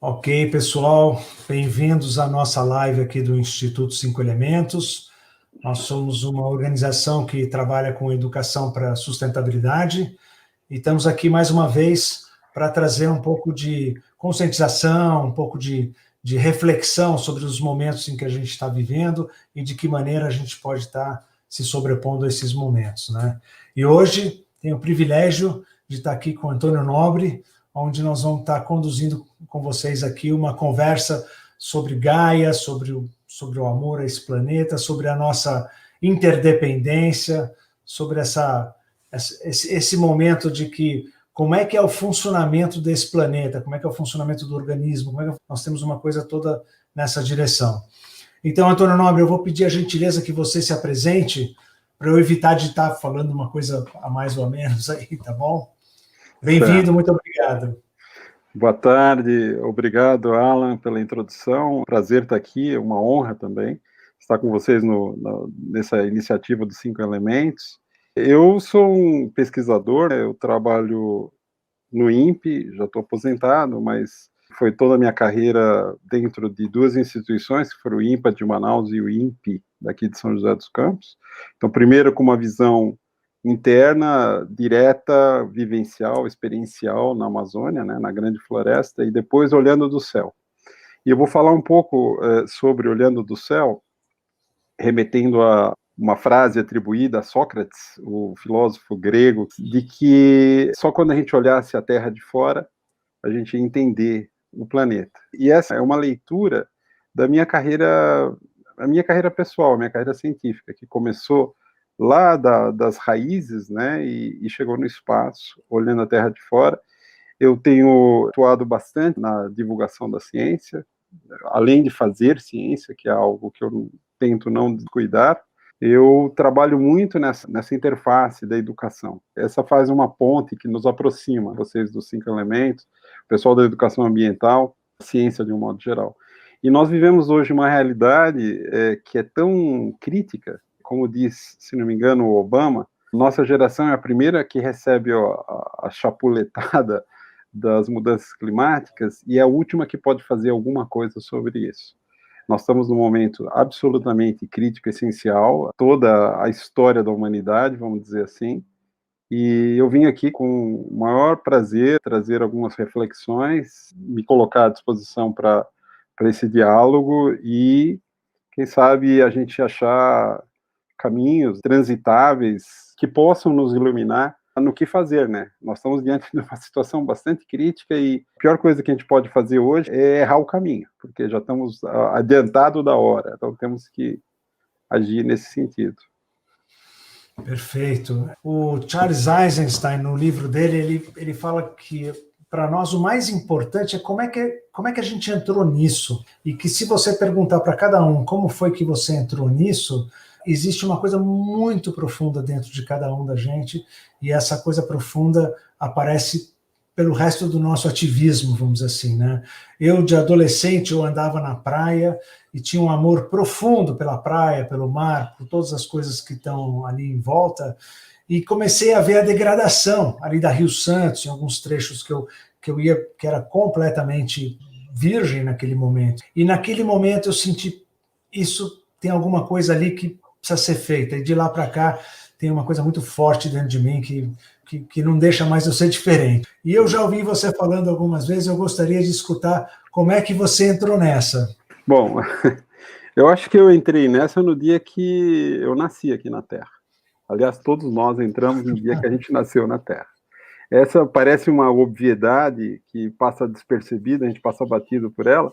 Ok, pessoal, bem-vindos à nossa live aqui do Instituto Cinco Elementos. Nós somos uma organização que trabalha com educação para sustentabilidade e estamos aqui mais uma vez para trazer um pouco de conscientização, um pouco de reflexão sobre os momentos em que a gente está vivendo e de que maneira a gente pode estar se sobrepondo a esses momentos, né? E hoje tenho o privilégio de estar aqui com o Antônio Nobre, onde nós vamos estar conduzindo com vocês aqui uma conversa sobre Gaia, sobre o amor a esse planeta, sobre a nossa interdependência, sobre esse momento de que como é que é o funcionamento desse planeta, como é que é o funcionamento do organismo, como é que nós temos uma coisa toda nessa direção. Então, Antônio Nobre, eu vou pedir a gentileza que você se apresente para eu evitar de estar falando uma coisa a mais ou a menos aí, tá bom? Bem-vindo, muito obrigado. Boa tarde, obrigado, Alan, pela introdução. Prazer estar aqui, é uma honra também estar com vocês nessa iniciativa dos Cinco Elementos. Eu sou um pesquisador, eu trabalho no INPE, já estou aposentado, mas foi toda a minha carreira dentro de duas instituições, que foram o INPA de Manaus e o INPE daqui de São José dos Campos. Então, primeiro com uma visão interna, direta, vivencial, experiencial na Amazônia, né, na Grande Floresta, e depois olhando do céu. E eu vou falar um pouco sobre olhando do céu, remetendo a uma frase atribuída a Sócrates, o filósofo grego, de que só quando a gente olhasse a Terra de fora, a gente ia entender o planeta. E essa é uma leitura da minha carreira, a minha carreira pessoal, a minha carreira científica, que começou lá das raízes, né, e chegou no espaço, olhando a Terra de fora. Eu tenho atuado bastante na divulgação da ciência, além de fazer ciência, que é algo que eu tento não descuidar, eu trabalho muito nessa interface da educação. Essa faz uma ponte que nos aproxima, vocês dos Cinco Elementos, o pessoal da educação ambiental, a ciência de um modo geral. E nós vivemos hoje uma realidade que é tão crítica, como diz, se não me engano, o Obama, nossa geração é a primeira que recebe a chapuletada das mudanças climáticas e é a última que pode fazer alguma coisa sobre isso. Nós estamos num momento absolutamente crítico, essencial, toda a história da humanidade, vamos dizer assim, e eu vim aqui com o maior prazer trazer algumas reflexões, me colocar à disposição para esse diálogo e, quem sabe, a gente achar caminhos transitáveis que possam nos iluminar no que fazer, né? Nós estamos diante de uma situação bastante crítica e a pior coisa que a gente pode fazer hoje é errar o caminho, porque já estamos adiantado da hora, então temos que agir nesse sentido. Perfeito. O Charles Eisenstein, no livro dele, ele fala que para nós o mais importante é como é que a gente entrou nisso. E que se você perguntar para cada um como foi que você entrou nisso, existe uma coisa muito profunda dentro de cada um da gente, e essa coisa profunda aparece pelo resto do nosso ativismo, vamos dizer assim, né? Eu, de adolescente, eu andava na praia e tinha um amor profundo pela praia, pelo mar, por todas as coisas que estão ali em volta, e comecei a ver a degradação ali da Rio Santos, em alguns trechos que eu ia, que era completamente virgem naquele momento. E naquele momento eu senti, isso tem alguma coisa ali que precisa ser feita, e de lá para cá tem uma coisa muito forte dentro de mim que não deixa mais eu ser diferente. E eu já ouvi você falando algumas vezes, eu gostaria de escutar como é que você entrou nessa. Bom, eu acho que eu entrei nessa no dia que eu nasci aqui na Terra. Aliás, todos nós entramos no dia que a gente nasceu na Terra. Essa parece uma obviedade que passa despercebida, a gente passa batido por ela,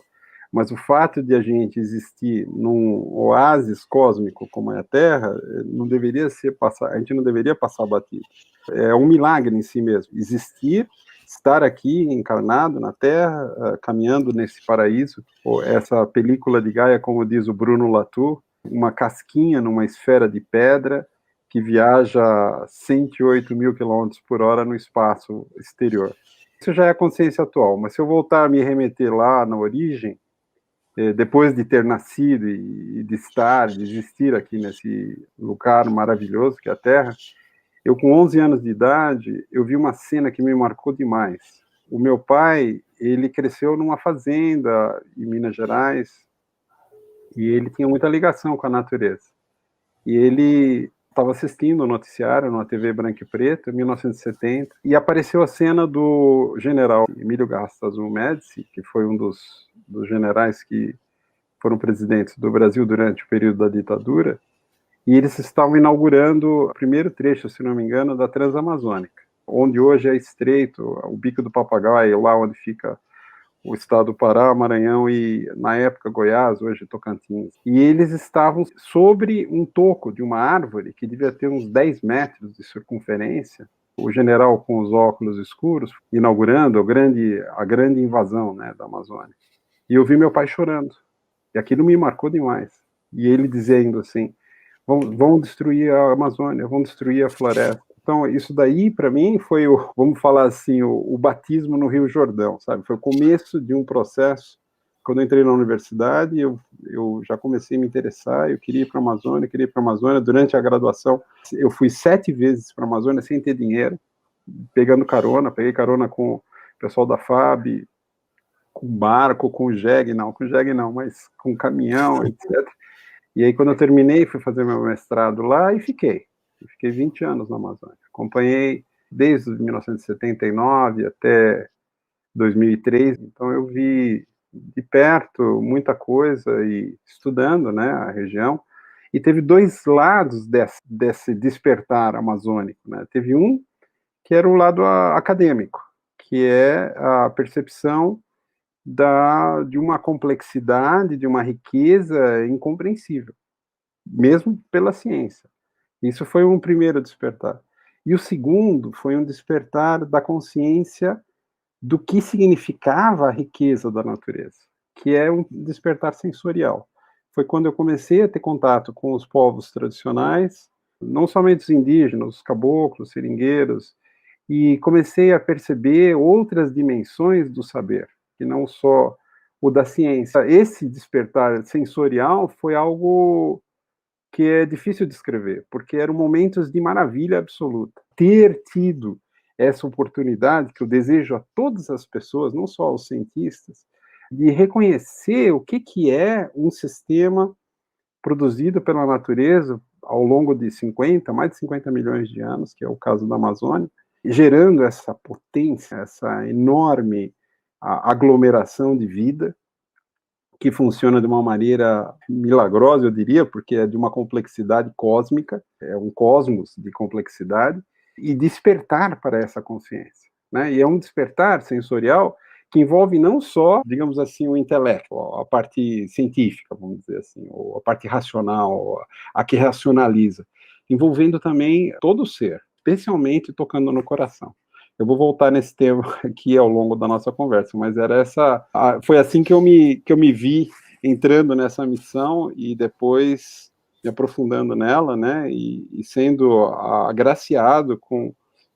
mas o fato de a gente existir num oásis cósmico como é a Terra, não deveria a gente não deveria passar batido. É um milagre em si mesmo, existir, estar aqui encarnado na Terra, caminhando nesse paraíso. Essa película de Gaia, como diz o Bruno Latour, uma casquinha numa esfera de pedra que viaja 108 mil quilômetros por hora no espaço exterior. Isso já é a consciência atual, mas se eu voltar a me remeter lá na origem, depois de ter nascido e de estar, de existir aqui nesse lugar maravilhoso que é a Terra, eu com 11 anos de idade, eu vi uma cena que me marcou demais. o meu pai, ele cresceu numa fazenda em Minas Gerais, e ele tinha muita ligação com a natureza. E ele estava assistindo o noticiário numa TV branca e preta, em 1970, e apareceu a cena do general Emílio Garrastazu Médici, que foi um dos generais que foram presidentes do Brasil durante o período da ditadura, e eles estavam inaugurando o primeiro trecho, se não me engano, da Transamazônica, onde hoje é estreito, o Bico do Papagaio, lá onde fica o estado do Pará, Maranhão e, na época, Goiás, hoje Tocantins. E eles estavam sobre um toco de uma árvore que devia ter uns 10 metros de circunferência. O general, com os óculos escuros, inaugurando a grande invasão, né, da Amazônia. E eu vi meu pai chorando. E aquilo me marcou demais. E ele dizendo assim, vão destruir a Amazônia, vão destruir a floresta. Então, isso daí, para mim, foi, vamos falar assim, o batismo no Rio Jordão, sabe? Foi o começo de um processo. Quando eu entrei na universidade, eu já comecei a me interessar, eu queria ir para a Amazônia, Durante a graduação, eu fui 7 vezes para a Amazônia sem ter dinheiro, peguei carona com o pessoal da FAB, com barco, com jegue não, mas com caminhão, etc. E aí, quando eu terminei, fui fazer meu mestrado lá e fiquei 20 anos na Amazônia. Acompanhei desde 1979 até 2003, então eu vi de perto muita coisa e estudando, né, a região. E teve 2 lados desse despertar amazônico, né? Teve um que era o lado acadêmico, que é a percepção de uma complexidade, de uma riqueza incompreensível, mesmo pela ciência. Isso foi um primeiro despertar. E o segundo foi um despertar da consciência do que significava a riqueza da natureza, que é um despertar sensorial. Foi quando eu comecei a ter contato com os povos tradicionais, não somente os indígenas, os caboclos, seringueiros, e comecei a perceber outras dimensões do saber, que não só o da ciência. Esse despertar sensorial foi algo que é difícil de descrever, porque eram momentos de maravilha absoluta. Ter tido essa oportunidade, que eu desejo a todas as pessoas, não só aos cientistas, de reconhecer o que é um sistema produzido pela natureza ao longo de mais de 50 milhões de anos, que é o caso da Amazônia, gerando essa potência, essa enorme aglomeração de vida, que funciona de uma maneira milagrosa, eu diria, porque é de uma complexidade cósmica, é um cosmos de complexidade, e despertar para essa consciência, né? E é um despertar sensorial que envolve não só, digamos assim, o intelecto, a parte científica, vamos dizer assim, ou a parte racional, a que racionaliza, envolvendo também todo o ser, especialmente tocando no coração. Eu vou voltar nesse tema aqui ao longo da nossa conversa, mas foi assim que eu me vi entrando nessa missão e depois me aprofundando nela, né, e sendo agraciado com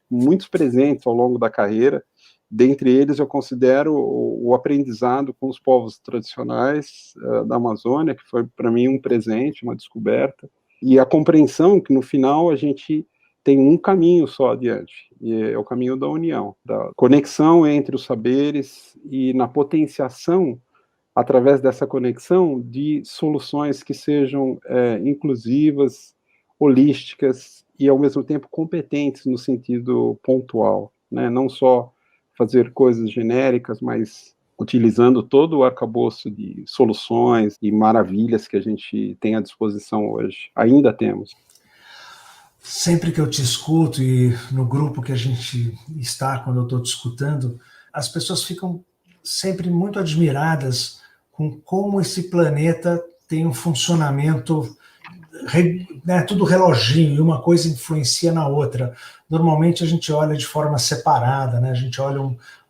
muitos presentes ao longo da carreira. Dentre eles, eu considero o aprendizado com os povos tradicionais da Amazônia, que foi para mim um presente, uma descoberta, e a compreensão que no final a gente tem um caminho só adiante, e é o caminho da união, da conexão entre os saberes e na potenciação, através dessa conexão, de soluções que sejam inclusivas, holísticas e, ao mesmo tempo, competentes no sentido pontual, né? Não só fazer coisas genéricas, mas utilizando todo o arcabouço de soluções e maravilhas que a gente tem à disposição hoje. Ainda temos. Sempre que eu te escuto e no grupo que a gente está, quando eu estou te escutando, as pessoas ficam sempre muito admiradas com como esse planeta tem um funcionamento, né, tudo reloginho, e uma coisa influencia na outra. Normalmente a gente olha de forma separada, né? A gente olha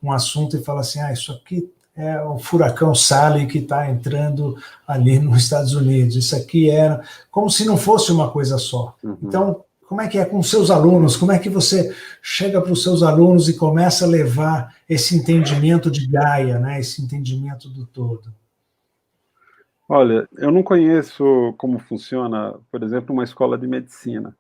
um assunto e fala assim, isso aqui é o furacão Sally que está entrando ali nos Estados Unidos, isso aqui era como se não fosse uma coisa só. Uhum. Então, como é que é com seus alunos? Como é que você chega para os seus alunos e começa a levar esse entendimento de Gaia, né? Esse entendimento do todo? Olha, eu não conheço como funciona, por exemplo, uma escola de medicina,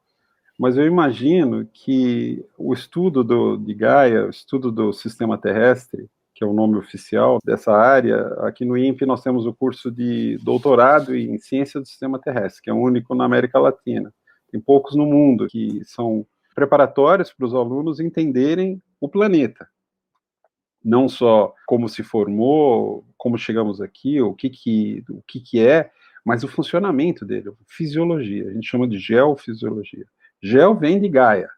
mas eu imagino que o estudo de Gaia, o estudo do sistema terrestre, que é o nome oficial dessa área, aqui no INPE nós temos o curso de doutorado em ciência do sistema terrestre, que é o único na América Latina. Tem poucos no mundo que são preparatórios para os alunos entenderem o planeta. Não só como se formou, como chegamos aqui, o que é, mas o funcionamento dele, fisiologia. A gente chama de geofisiologia. Geo vem de Gaia.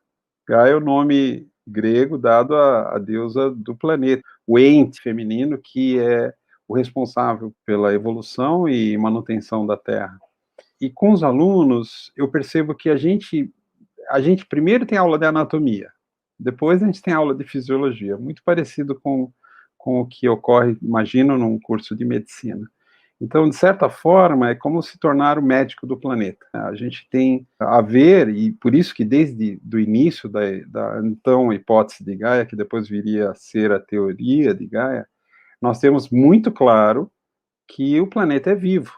Gaia é o nome grego dado à deusa do planeta, o ente feminino que é o responsável pela evolução e manutenção da Terra. E com os alunos, eu percebo que a gente primeiro tem aula de anatomia, depois a gente tem aula de fisiologia, muito parecido com o que ocorre, imagino, num curso de medicina. Então, de certa forma, é como se tornar o médico do planeta. A gente tem a ver, e por isso que desde o início da então hipótese de Gaia, que depois viria a ser a teoria de Gaia, nós temos muito claro que o planeta é vivo,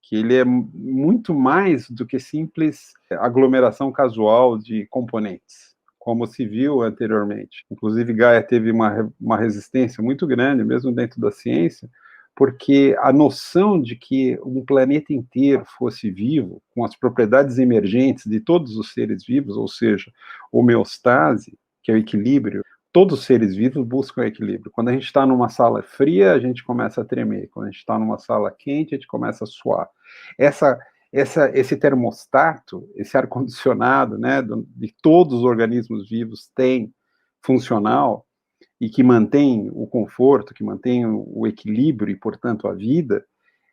que ele é muito mais do que simples aglomeração casual de componentes, como se viu anteriormente. Inclusive, Gaia teve uma resistência muito grande, mesmo dentro da ciência, porque a noção de que um planeta inteiro fosse vivo, com as propriedades emergentes de todos os seres vivos, ou seja, homeostase, que é o equilíbrio, todos os seres vivos buscam equilíbrio. Quando a gente está numa sala fria, a gente começa a tremer. Quando a gente está numa sala quente, a gente começa a suar. Esse termostato, esse ar-condicionado, né, de todos os organismos vivos tem funcional e que mantém o conforto, que mantém o equilíbrio e, portanto, a vida,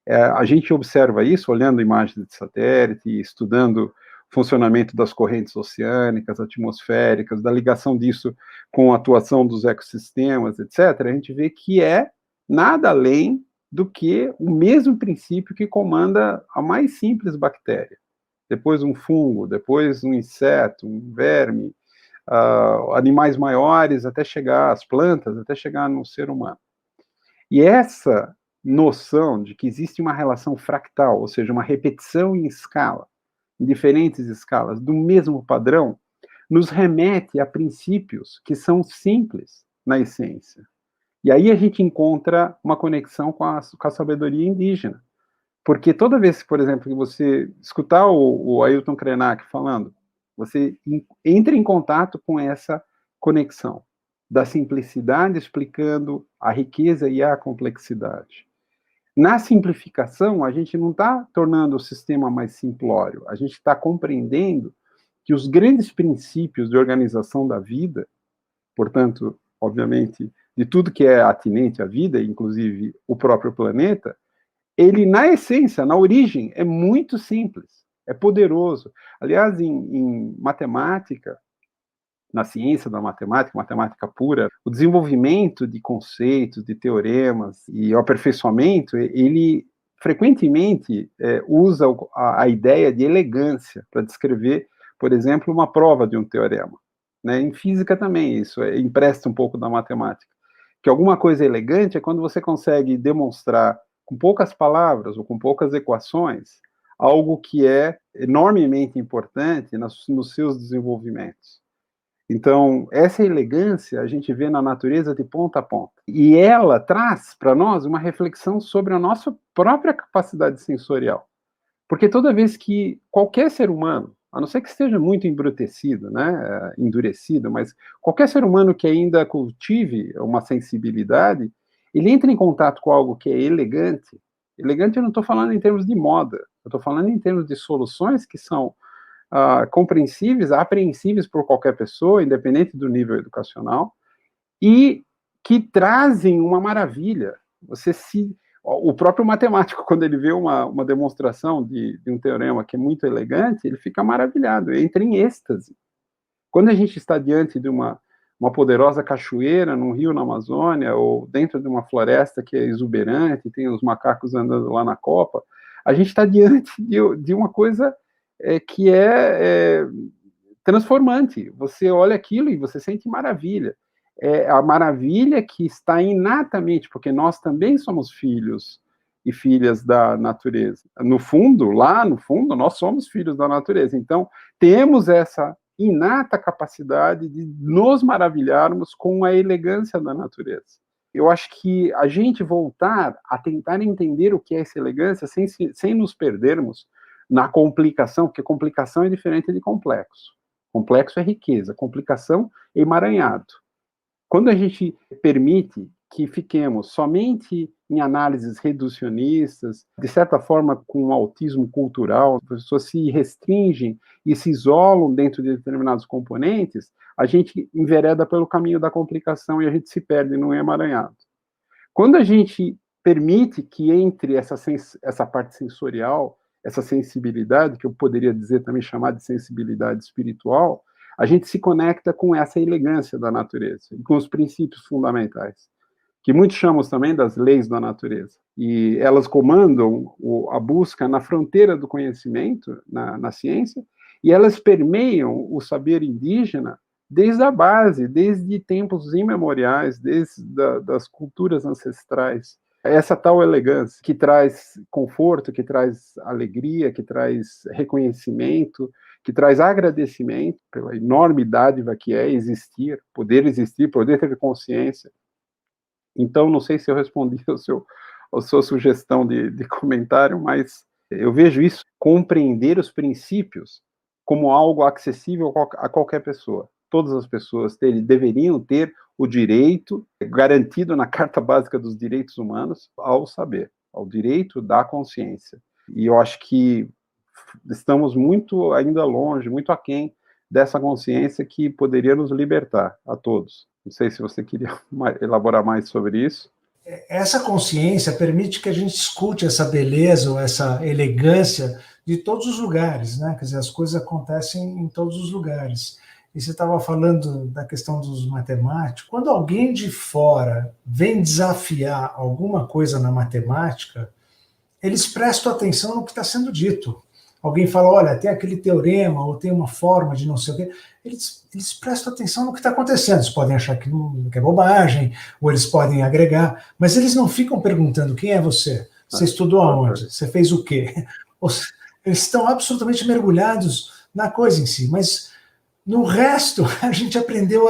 a gente observa isso olhando imagens de satélite, estudando o funcionamento das correntes oceânicas, atmosféricas, da ligação disso com a atuação dos ecossistemas, etc., a gente vê que é nada além do que o mesmo princípio que comanda a mais simples bactéria. Depois um fungo, depois um inseto, um verme, animais maiores, até chegar às plantas, até chegar no ser humano. E essa noção de que existe uma relação fractal, ou seja, uma repetição em escala, em diferentes escalas, do mesmo padrão, nos remete a princípios que são simples na essência. E aí a gente encontra uma conexão com a sabedoria indígena. Porque toda vez, por exemplo, que você escutar o Ailton Krenak falando, você entra em contato com essa conexão da simplicidade explicando a riqueza e a complexidade. Na simplificação, a gente não está tornando o sistema mais simplório, a gente está compreendendo que os grandes princípios de organização da vida, portanto, obviamente, de tudo que é atinente à vida, inclusive o próprio planeta, ele, na essência, na origem, é muito simples, é poderoso. Aliás, em matemática, na ciência da matemática, matemática pura, o desenvolvimento de conceitos, de teoremas e o aperfeiçoamento, ele frequentemente usa a ideia de elegância para descrever, por exemplo, uma prova de um teorema. Né? Em física também isso empresta um pouco da matemática. Que alguma coisa elegante é quando você consegue demonstrar com poucas palavras ou com poucas equações algo que é enormemente importante nos seus desenvolvimentos. Então, essa elegância a gente vê na natureza de ponta a ponta. E ela traz para nós uma reflexão sobre a nossa própria capacidade sensorial. Porque toda vez que qualquer ser humano, a não ser que esteja muito embrutecido, né, endurecido, mas qualquer ser humano que ainda cultive uma sensibilidade, ele entra em contato com algo que é elegante. Elegante eu não estou falando em termos de moda, eu estou falando em termos de soluções que são compreensíveis, apreensíveis por qualquer pessoa, independente do nível educacional, e que trazem uma maravilha. O próprio matemático, quando ele vê uma demonstração de um teorema que é muito elegante, ele fica maravilhado, entra em êxtase. Quando a gente está diante de uma poderosa cachoeira num rio na Amazônia, ou dentro de uma floresta que é exuberante, tem os macacos andando lá na copa, a gente está diante de uma coisa que é transformante. Você olha aquilo e você sente maravilha. É a maravilha que está inatamente, porque nós também somos filhos e filhas da natureza. No fundo, lá no fundo, nós somos filhos da natureza. Então, temos essa inata capacidade de nos maravilharmos com a elegância da natureza. Eu acho que a gente voltar a tentar entender o que é essa elegância sem nos perdermos na complicação, porque complicação é diferente de complexo. Complexo é riqueza, complicação é emaranhado. Quando a gente permite que fiquemos somente em análises reducionistas, de certa forma com um autismo cultural, as pessoas se restringem e se isolam dentro de determinados componentes, a gente envereda pelo caminho da complicação e a gente se perde num emaranhado. Quando a gente permite que entre essa parte sensorial, essa sensibilidade, que eu poderia dizer também chamar de sensibilidade espiritual, a gente se conecta com essa elegância da natureza e com os princípios fundamentais, que muitos chamam também das leis da natureza. E elas comandam a busca na fronteira do conhecimento, na ciência, e elas permeiam o saber indígena desde a base, desde tempos imemoriais, desde das culturas ancestrais. Essa tal elegância que traz conforto, que traz alegria, que traz reconhecimento, que traz agradecimento pela enorme dádiva que é existir, poder ter consciência. Então, não sei se eu respondi a sua sugestão de comentário, mas eu vejo isso, compreender os princípios como algo acessível a qualquer pessoa. Todas as pessoas deveriam ter o direito, garantido na Carta Básica dos Direitos Humanos, ao saber, ao direito da consciência. E eu acho que estamos muito ainda longe, muito aquém dessa consciência que poderia nos libertar a todos. Não sei se você queria elaborar mais sobre isso. Essa consciência permite que a gente escute essa beleza ou essa elegância de todos os lugares, né? Quer dizer, as coisas acontecem em todos os lugares. E você estava falando da questão dos matemáticos. Quando alguém de fora vem desafiar alguma coisa na matemática, eles prestam atenção no que está sendo dito. Alguém fala, olha, tem aquele teorema, ou tem uma forma de não sei o quê. Eles prestam atenção no que está acontecendo. Eles podem achar que é bobagem, ou eles podem agregar, mas eles não ficam perguntando quem é você? Você estudou aonde? Você fez o quê? Eles estão absolutamente mergulhados na coisa em si, mas no resto, a gente aprendeu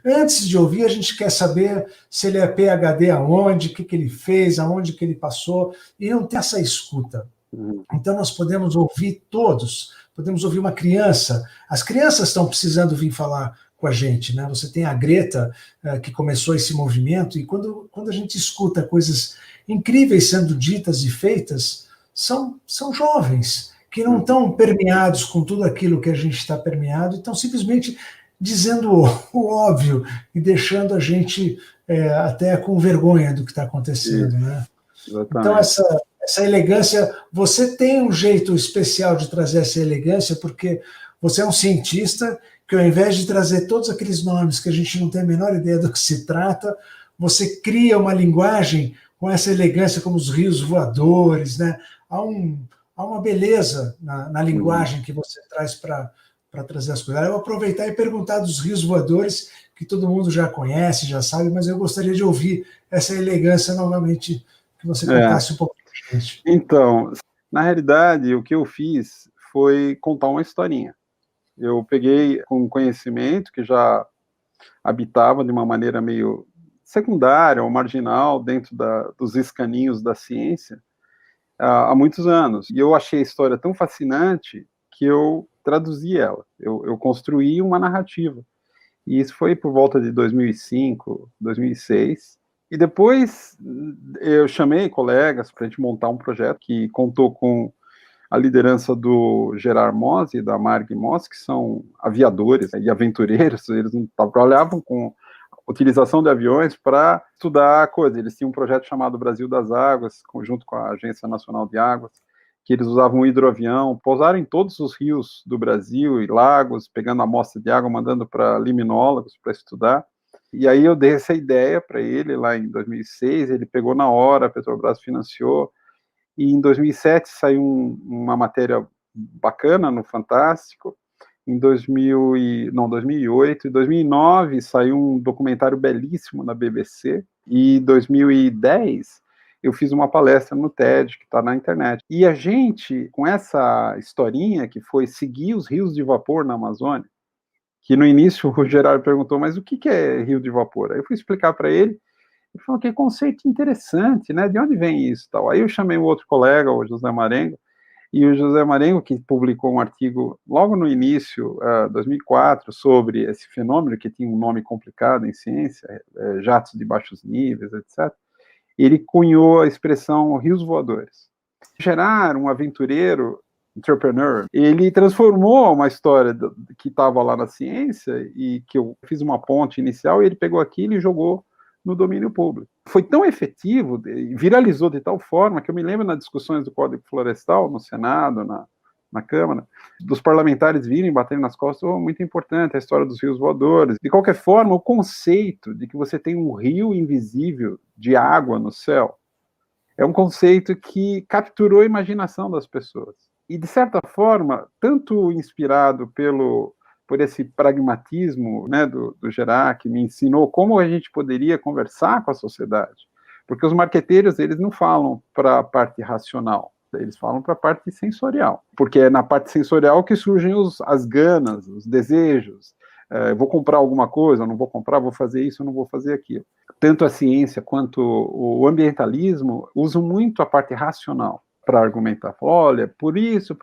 antes de ouvir, a gente quer saber se ele é PhD aonde, o que ele fez, aonde que ele passou, e não tem essa escuta. Então nós podemos ouvir todos, podemos ouvir uma criança, as crianças estão precisando vir falar com a gente, né? Você tem a Greta, que começou esse movimento, e quando a gente escuta coisas incríveis sendo ditas e feitas, são jovens, que não estão permeados com tudo aquilo que a gente está permeado, e estão simplesmente dizendo o óbvio e deixando a gente até com vergonha do que está acontecendo, né? Então essa elegância, você tem um jeito especial de trazer essa elegância, porque você é um cientista que, ao invés de trazer todos aqueles nomes que a gente não tem a menor ideia do que se trata, você cria uma linguagem com essa elegância, como os rios voadores, né? Há uma beleza na linguagem que você traz para trazer as coisas. Eu vou aproveitar e perguntar dos rios voadores, que todo mundo já conhece, já sabe, mas eu gostaria de ouvir essa elegância novamente, que você contasse um pouco para a gente. Então, na realidade, o que eu fiz foi contar uma historinha. Eu peguei um conhecimento que já habitava de uma maneira meio secundária ou marginal dentro dos escaninhos da ciência há muitos anos. E eu achei a história tão fascinante que eu traduzi ela. Eu construí uma narrativa. E isso foi por volta de 2005, 2006. E depois eu chamei colegas para a gente montar um projeto que contou com a liderança do Gerard Moss e da Marg Moss, que são aviadores e aventureiros. Eles trabalhavam com utilização de aviões para estudar coisas. Eles tinham um projeto chamado Brasil das Águas, junto com a Agência Nacional de Águas, que eles usavam um hidroavião, pousaram em todos os rios do Brasil e lagos, pegando amostra de água, mandando para liminólogos para estudar. E aí eu dei essa ideia para ele lá em 2006, ele pegou na hora, a Petrobras financiou, e em 2007 saiu uma matéria bacana no Fantástico. Em 2008, em 2009 saiu um documentário belíssimo na BBC, e em 2010 eu fiz uma palestra no TED, que está na internet. E a gente, com essa historinha que foi seguir os rios de vapor na Amazônia, que no início o Gerardo perguntou, mas o que é rio de vapor? Aí eu fui explicar para ele, ele falou que conceito interessante, né? De onde vem isso? Tal. Aí eu chamei um outro colega, o José Marengo, e o José Marengo, que publicou um artigo logo no início, 2004, sobre esse fenômeno, que tinha um nome complicado em ciência, jatos de baixos níveis, etc., ele cunhou a expressão rios voadores. Gerard, um aventureiro, entrepreneur, ele transformou uma história que estava lá na ciência e que eu fiz uma ponte inicial, e ele pegou aquilo e jogou no domínio público. Foi tão efetivo, viralizou de tal forma, que eu me lembro nas discussões do Código Florestal, no Senado, na Câmara, dos parlamentares virem batendo nas costas, muito importante a história dos rios voadores. De qualquer forma, o conceito de que você tem um rio invisível de água no céu é um conceito que capturou a imaginação das pessoas. E, de certa forma, tanto inspirado por esse pragmatismo, né, do Gerard, que me ensinou como a gente poderia conversar com a sociedade. Porque os marqueteiros, eles não falam para a parte racional, eles falam para a parte sensorial. Porque é na parte sensorial que surgem as ganas, os desejos. Vou comprar alguma coisa, não vou comprar, vou fazer isso, não vou fazer aquilo. Tanto a ciência quanto o ambientalismo usam muito a parte racional para argumentar. Olha, por isso,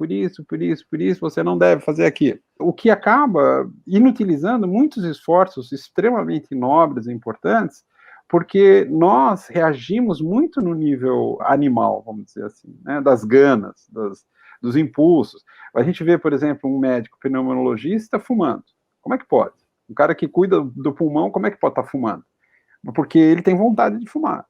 você não deve fazer aquilo. O que acaba inutilizando muitos esforços extremamente nobres e importantes, porque nós reagimos muito no nível animal, vamos dizer assim, né, das ganas, dos impulsos. A gente vê, por exemplo, um médico pneumologista fumando. Como é que pode? Um cara que cuida do pulmão, como é que pode estar fumando? Porque ele tem vontade de fumar.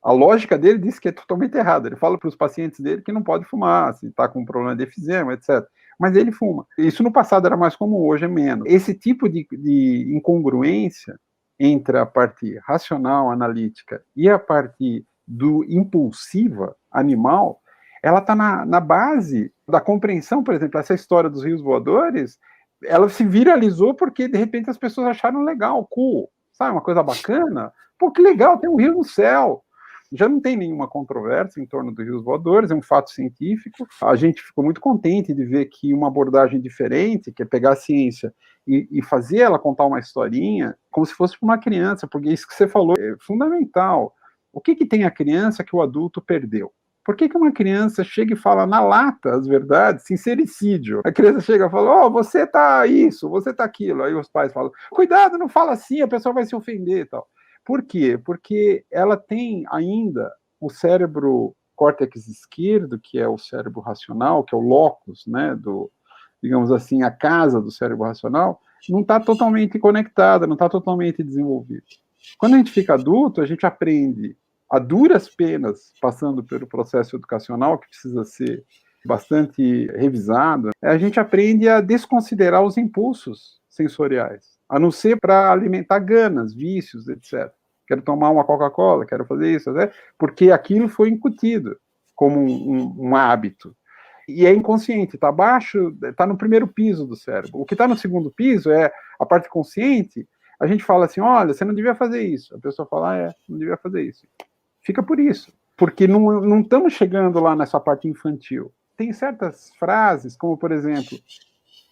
A lógica dele diz que é totalmente errada. Ele fala para os pacientes dele que não pode fumar, se está com um problema de efizema, etc. Mas ele fuma. Isso no passado era mais comum, hoje é menos. Esse tipo de incongruência entre a parte racional, analítica, e a parte do impulsiva, animal, ela está na base da compreensão, por exemplo, essa história dos rios voadores, ela se viralizou porque, de repente, as pessoas acharam legal, cool, sabe, uma coisa bacana. Pô, que legal, tem um rio no céu. Já não tem nenhuma controvérsia em torno dos rios voadores, é um fato científico. A gente ficou muito contente de ver que uma abordagem diferente, que é pegar a ciência e fazer ela contar uma historinha, como se fosse para uma criança, porque isso que você falou é fundamental. O que tem a criança que o adulto perdeu? Por que uma criança chega e fala na lata as verdades, sincericídio? A criança chega e fala, você tá isso, você tá aquilo. Aí os pais falam, cuidado, não fala assim, a pessoa vai se ofender e tal. Por quê? Porque ela tem ainda o cérebro córtex esquerdo, que é o cérebro racional, que é o locus, né, digamos assim, a casa do cérebro racional, não está totalmente conectada, não está totalmente desenvolvida. Quando a gente fica adulto, a gente aprende a duras penas, passando pelo processo educacional, que precisa ser bastante revisado, a gente aprende a desconsiderar os impulsos sensoriais, a não ser para alimentar ganas, vícios, etc. Quero tomar uma Coca-Cola, quero fazer isso, né? Porque aquilo foi incutido como um hábito. E é inconsciente, está abaixo, está no primeiro piso do cérebro. O que está no segundo piso é a parte consciente. A gente fala assim, olha, você não devia fazer isso. A pessoa fala, não devia fazer isso. Fica por isso, porque não estamos chegando lá nessa parte infantil. Tem certas frases, como, por exemplo,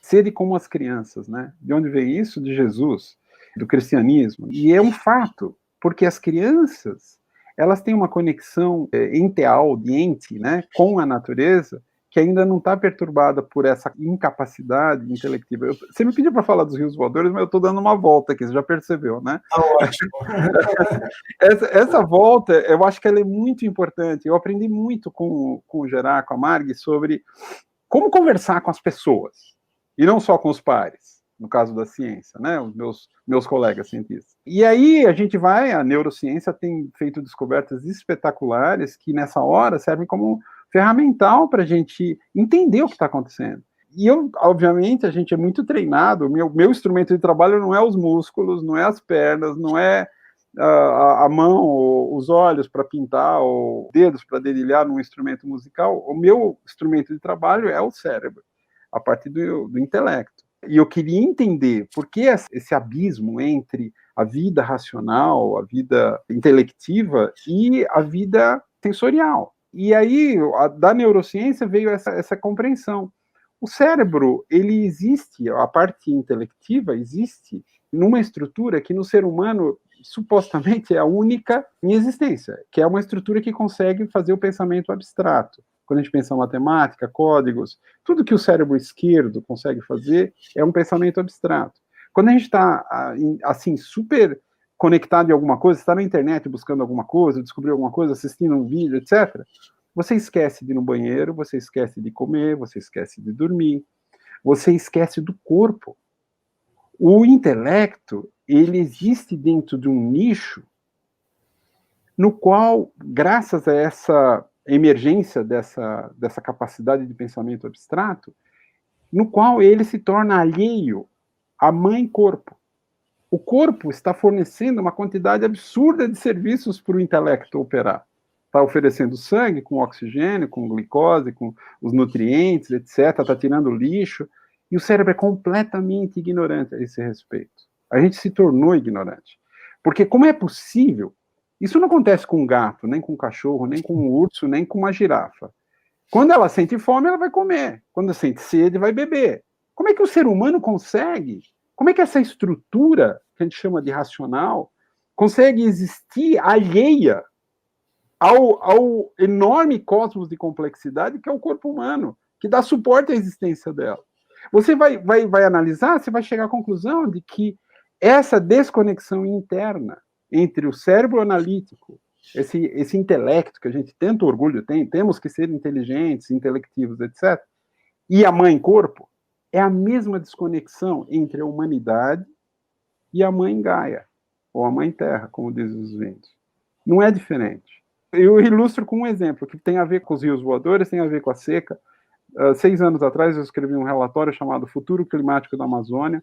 sede como as crianças, né? De onde vem isso? De Jesus, do cristianismo. E é um fato, porque as crianças, elas têm uma conexão enteal, de ente, né, com a natureza, que ainda não está perturbada por essa incapacidade intelectiva. Você me pediu para falar dos rios voadores, mas eu estou dando uma volta aqui, você já percebeu, né? Ótimo. essa volta, eu acho que ela é muito importante. Eu aprendi muito com o Gerard, com a Marg, sobre como conversar com as pessoas, e não só com os pares, no caso da ciência, né? Os meus colegas cientistas. E aí a neurociência tem feito descobertas espetaculares que nessa hora servem como ferramental para a gente entender o que está acontecendo. E obviamente, a gente é muito treinado, o meu instrumento de trabalho não é os músculos, não é as pernas, não é a mão, ou os olhos para pintar, ou dedos para dedilhar num instrumento musical. O meu instrumento de trabalho é o cérebro, a partir do intelecto. E eu queria entender por que esse abismo entre a vida racional, a vida intelectiva e a vida sensorial. E aí, da neurociência veio essa compreensão. O cérebro, ele existe, a parte intelectiva existe numa estrutura que no ser humano supostamente é a única em existência, que é uma estrutura que consegue fazer o pensamento abstrato. Quando a gente pensa em matemática, códigos, tudo que o cérebro esquerdo consegue fazer é um pensamento abstrato. Quando a gente está, assim, super conectado em alguma coisa, está na internet buscando alguma coisa, descobriu alguma coisa, assistindo um vídeo, etc., você esquece de ir no banheiro, você esquece de comer, você esquece de dormir, você esquece do corpo. O intelecto, ele existe dentro de um nicho no qual, graças a essa emergência dessa capacidade de pensamento abstrato, no qual ele se torna alheio à mãe-corpo. O corpo está fornecendo uma quantidade absurda de serviços para o intelecto operar. Está oferecendo sangue com oxigênio, com glicose, com os nutrientes, etc. Está tirando lixo. E o cérebro é completamente ignorante a esse respeito. A gente se tornou ignorante. Porque como é possível? Isso não acontece com um gato, nem com um cachorro, nem com um urso, nem com uma girafa. Quando ela sente fome, ela vai comer. Quando sente sede, vai beber. Como é que o ser humano consegue? Como é que essa estrutura, que a gente chama de racional, consegue existir alheia ao enorme cosmos de complexidade que é o corpo humano, que dá suporte à existência dela? Você vai analisar, você vai chegar à conclusão de que essa desconexão interna entre o cérebro analítico, esse intelecto que a gente tanto orgulho tem, temos que ser inteligentes, intelectivos, etc., e a mãe-corpo, é a mesma desconexão entre a humanidade e a mãe Gaia, ou a mãe Terra, como dizem os ventos. Não é diferente. Eu ilustro com um exemplo, que tem a ver com os rios voadores, tem a ver com a seca. 6 anos atrás eu escrevi um relatório chamado Futuro Climático da Amazônia,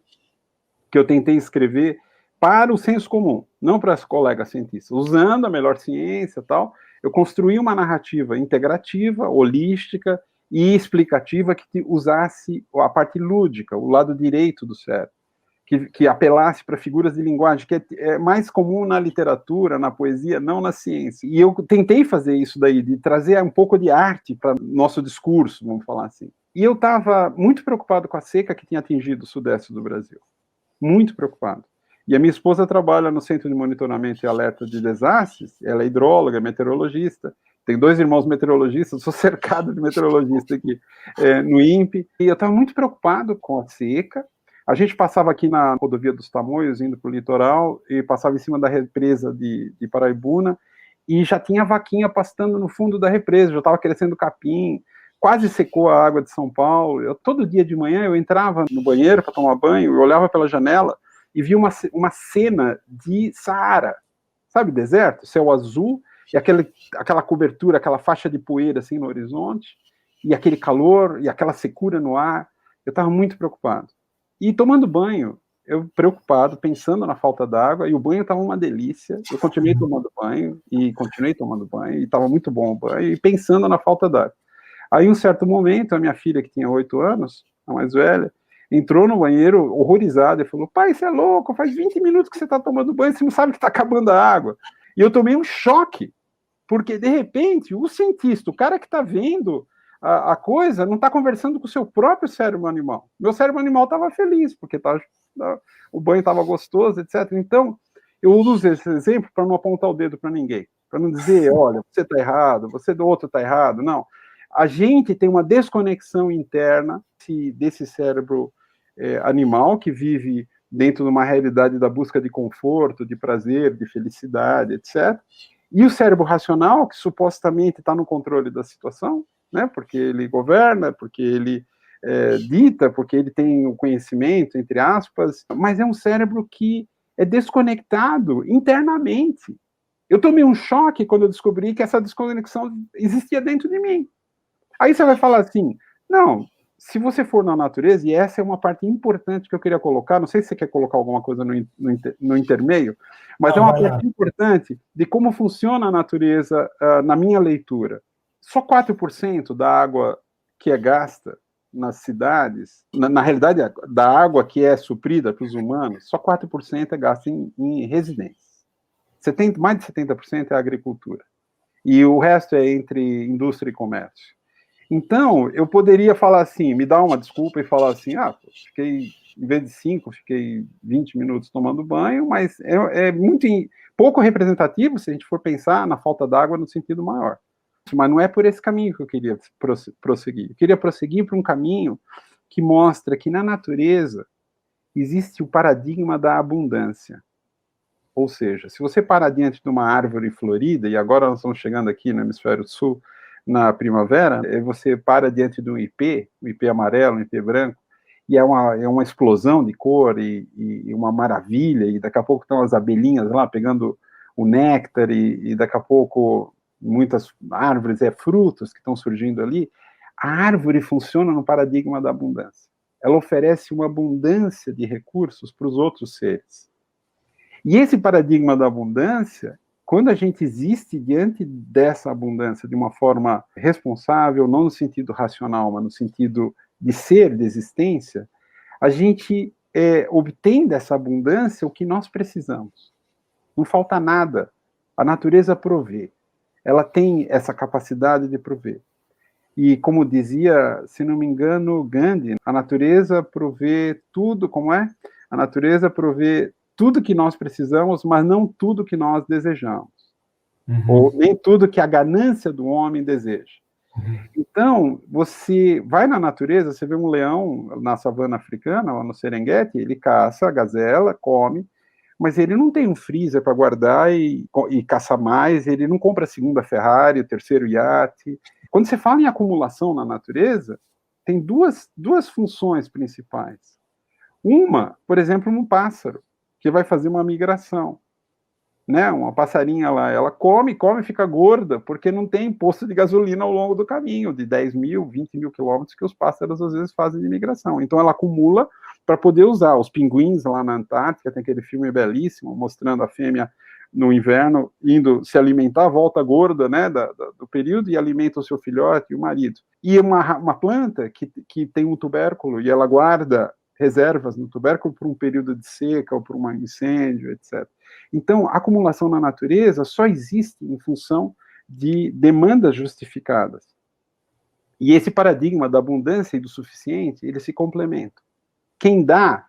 que eu tentei escrever para o senso comum, não para os colegas cientistas. Usando a melhor ciência e tal, eu construí uma narrativa integrativa, holística e explicativa que usasse a parte lúdica, o lado direito do cérebro, que apelasse para figuras de linguagem, que é mais comum na literatura, na poesia, não na ciência. E eu tentei fazer isso daí, de trazer um pouco de arte para nosso discurso, vamos falar assim. E eu estava muito preocupado com a seca que tinha atingido o sudeste do Brasil. Muito preocupado. E a minha esposa trabalha no Centro de Monitoramento e Alerta de Desastres, ela é hidróloga, meteorologista, tem 2 irmãos meteorologistas, sou cercado de meteorologistas aqui no INPE, e eu estava muito preocupado com a seca. A gente passava aqui na rodovia dos Tamoios, indo para o litoral, e passava em cima da represa de Paraibuna, e já tinha vaquinha pastando no fundo da represa, já estava crescendo capim, quase secou a água de São Paulo. Todo dia de manhã eu entrava no banheiro para tomar banho, eu olhava pela janela e via uma cena de Saara, sabe, deserto, céu azul, e aquela cobertura, aquela faixa de poeira assim no horizonte, e aquele calor, e aquela secura no ar. Eu estava muito preocupado. E tomando banho, eu preocupado, pensando na falta d'água, e o banho estava uma delícia, eu continuei tomando banho, e estava muito bom o banho, e pensando na falta d'água. Aí, em um certo momento, a minha filha, que tinha 8 anos, a mais velha, entrou no banheiro horrorizada e falou: pai, você é louco, faz 20 minutos que você está tomando banho, você não sabe que está acabando a água. E eu tomei um choque, porque, de repente, o cientista, o cara que está vendo a coisa, não está conversando com o seu próprio cérebro animal. Meu cérebro animal estava feliz, porque o banho estava gostoso, etc. Então, eu uso esse exemplo para não apontar o dedo para ninguém, para não dizer, olha, você está errado, você do outro está errado, não. A gente tem uma desconexão interna desse cérebro animal que vive dentro de uma realidade da busca de conforto, de prazer, de felicidade, etc. E o cérebro racional, que supostamente está no controle da situação, né, porque ele governa, porque ele dita, porque ele tem o conhecimento, entre aspas, mas é um cérebro que é desconectado internamente. Eu tomei um choque quando eu descobri que essa desconexão existia dentro de mim. Aí você vai falar assim, não, se você for na natureza, e essa é uma parte importante que eu queria colocar, não sei se você quer colocar alguma coisa no intermeio, mas é uma parte importante de como funciona a natureza na minha leitura. Só 4% da água que é gasta nas cidades, na realidade, da água que é suprida para os humanos, só 4% é gasta em residências. Mais de 70% é agricultura. e o resto é entre indústria e comércio. Então, eu poderia falar assim, me dar uma desculpa e falar assim, fiquei, em vez de 5, fiquei 20 minutos tomando banho, mas é muito pouco representativo se a gente for pensar na falta d'água no sentido maior. Mas não é por esse caminho que eu queria prosseguir. Eu queria prosseguir por um caminho que mostra que na natureza existe o paradigma da abundância. Ou seja, se você parar diante de uma árvore florida, e agora nós estamos chegando aqui no hemisfério sul, na primavera, você para diante de um ipê amarelo, um ipê branco, e é uma explosão de cor e uma maravilha, e daqui a pouco estão as abelhinhas lá pegando o néctar, e daqui a pouco muitas árvores, frutos que estão surgindo ali. A árvore funciona no paradigma da abundância. Ela oferece uma abundância de recursos para os outros seres. E esse paradigma da abundância, quando a gente existe diante dessa abundância de uma forma responsável, não no sentido racional, mas no sentido de ser, de existência, a gente obtém dessa abundância o que nós precisamos. Não falta nada. A natureza provê. Ela tem essa capacidade de prover. E como dizia, se não me engano, Gandhi, a natureza provê tudo, como é? A natureza provê tudo que nós precisamos, mas não tudo que nós desejamos. Ou nem tudo que a ganância do homem deseja. Então, você vai na natureza, você vê um leão na savana africana, lá no Serengeti, ele caça a gazela, come, mas ele não tem um freezer para guardar e caçar mais, ele não compra a segunda Ferrari, o terceiro iate. Quando você fala em acumulação na natureza, tem duas funções principais. Uma, por exemplo, um pássaro, que vai fazer uma migração. Né? Uma passarinha lá, ela come, fica gorda, porque não tem posto de gasolina ao longo do caminho, de 10 mil, 20 mil quilômetros que os pássaros às vezes fazem de migração. Então ela acumula para poder usar. Os pinguins lá na Antártica, tem aquele filme belíssimo, mostrando a fêmea no inverno, indo se alimentar, volta gorda, né, do período, e alimenta o seu filhote e o marido. E uma planta que tem um tubérculo, e ela guarda reservas no tubérculo por um período de seca ou por um incêndio, etc. Então, a acumulação na natureza só existe em função de demandas justificadas. E esse paradigma da abundância e do suficiente, eles se complementam. Quem dá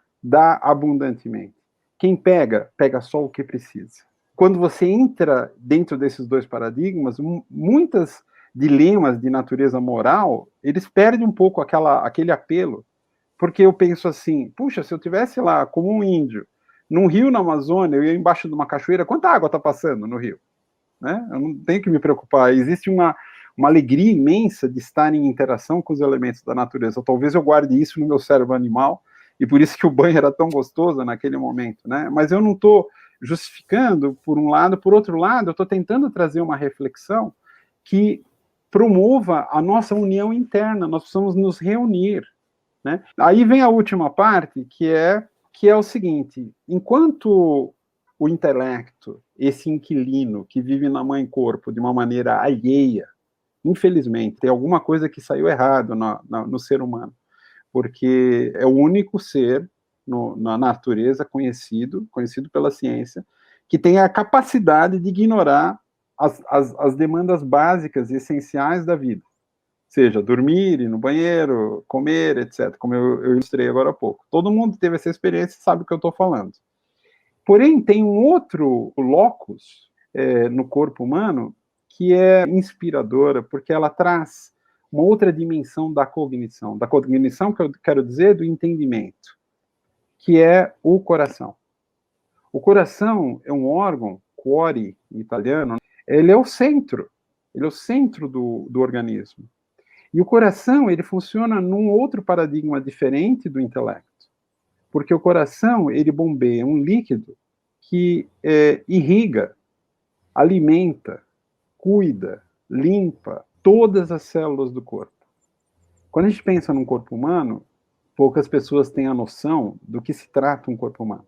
abundantemente. Quem pega só o que precisa. Quando você entra dentro desses dois paradigmas, muitos dilemas de natureza moral, eles perdem um pouco aquele apelo. Porque eu penso assim, puxa, se eu tivesse lá como um índio, num rio na Amazônia, eu ia embaixo de uma cachoeira, quanta água está passando no rio? Né? Eu não tenho que me preocupar. Existe uma alegria imensa de estar em interação com os elementos da natureza. Talvez eu guarde isso no meu cérebro animal, e por isso que o banho era tão gostoso naquele momento. Né? Mas eu não estou justificando por um lado, por outro lado, eu estou tentando trazer uma reflexão que promova a nossa união interna. Nós precisamos nos reunir. Né? Aí vem a última parte, que é o seguinte: enquanto o intelecto, esse inquilino que vive na mãe-corpo de uma maneira alheia, infelizmente, tem alguma coisa que saiu errado no ser humano, porque é o único ser na natureza conhecido pela ciência, que tem a capacidade de ignorar as demandas básicas e essenciais da vida. Seja dormir, ir no banheiro, comer, etc., como eu ilustrei agora há pouco. Todo mundo teve essa experiência e sabe o que eu estou falando. Porém, tem um outro locus no corpo humano que é inspiradora, porque ela traz uma outra dimensão da cognição que eu quero dizer do entendimento, que é o coração. O coração é um órgão, cuore em italiano, ele é o centro do organismo. E o coração, ele funciona num outro paradigma diferente do intelecto. Porque o coração, ele bombeia um líquido que irriga, alimenta, cuida, limpa todas as células do corpo. Quando a gente pensa num corpo humano, poucas pessoas têm a noção do que se trata um corpo humano.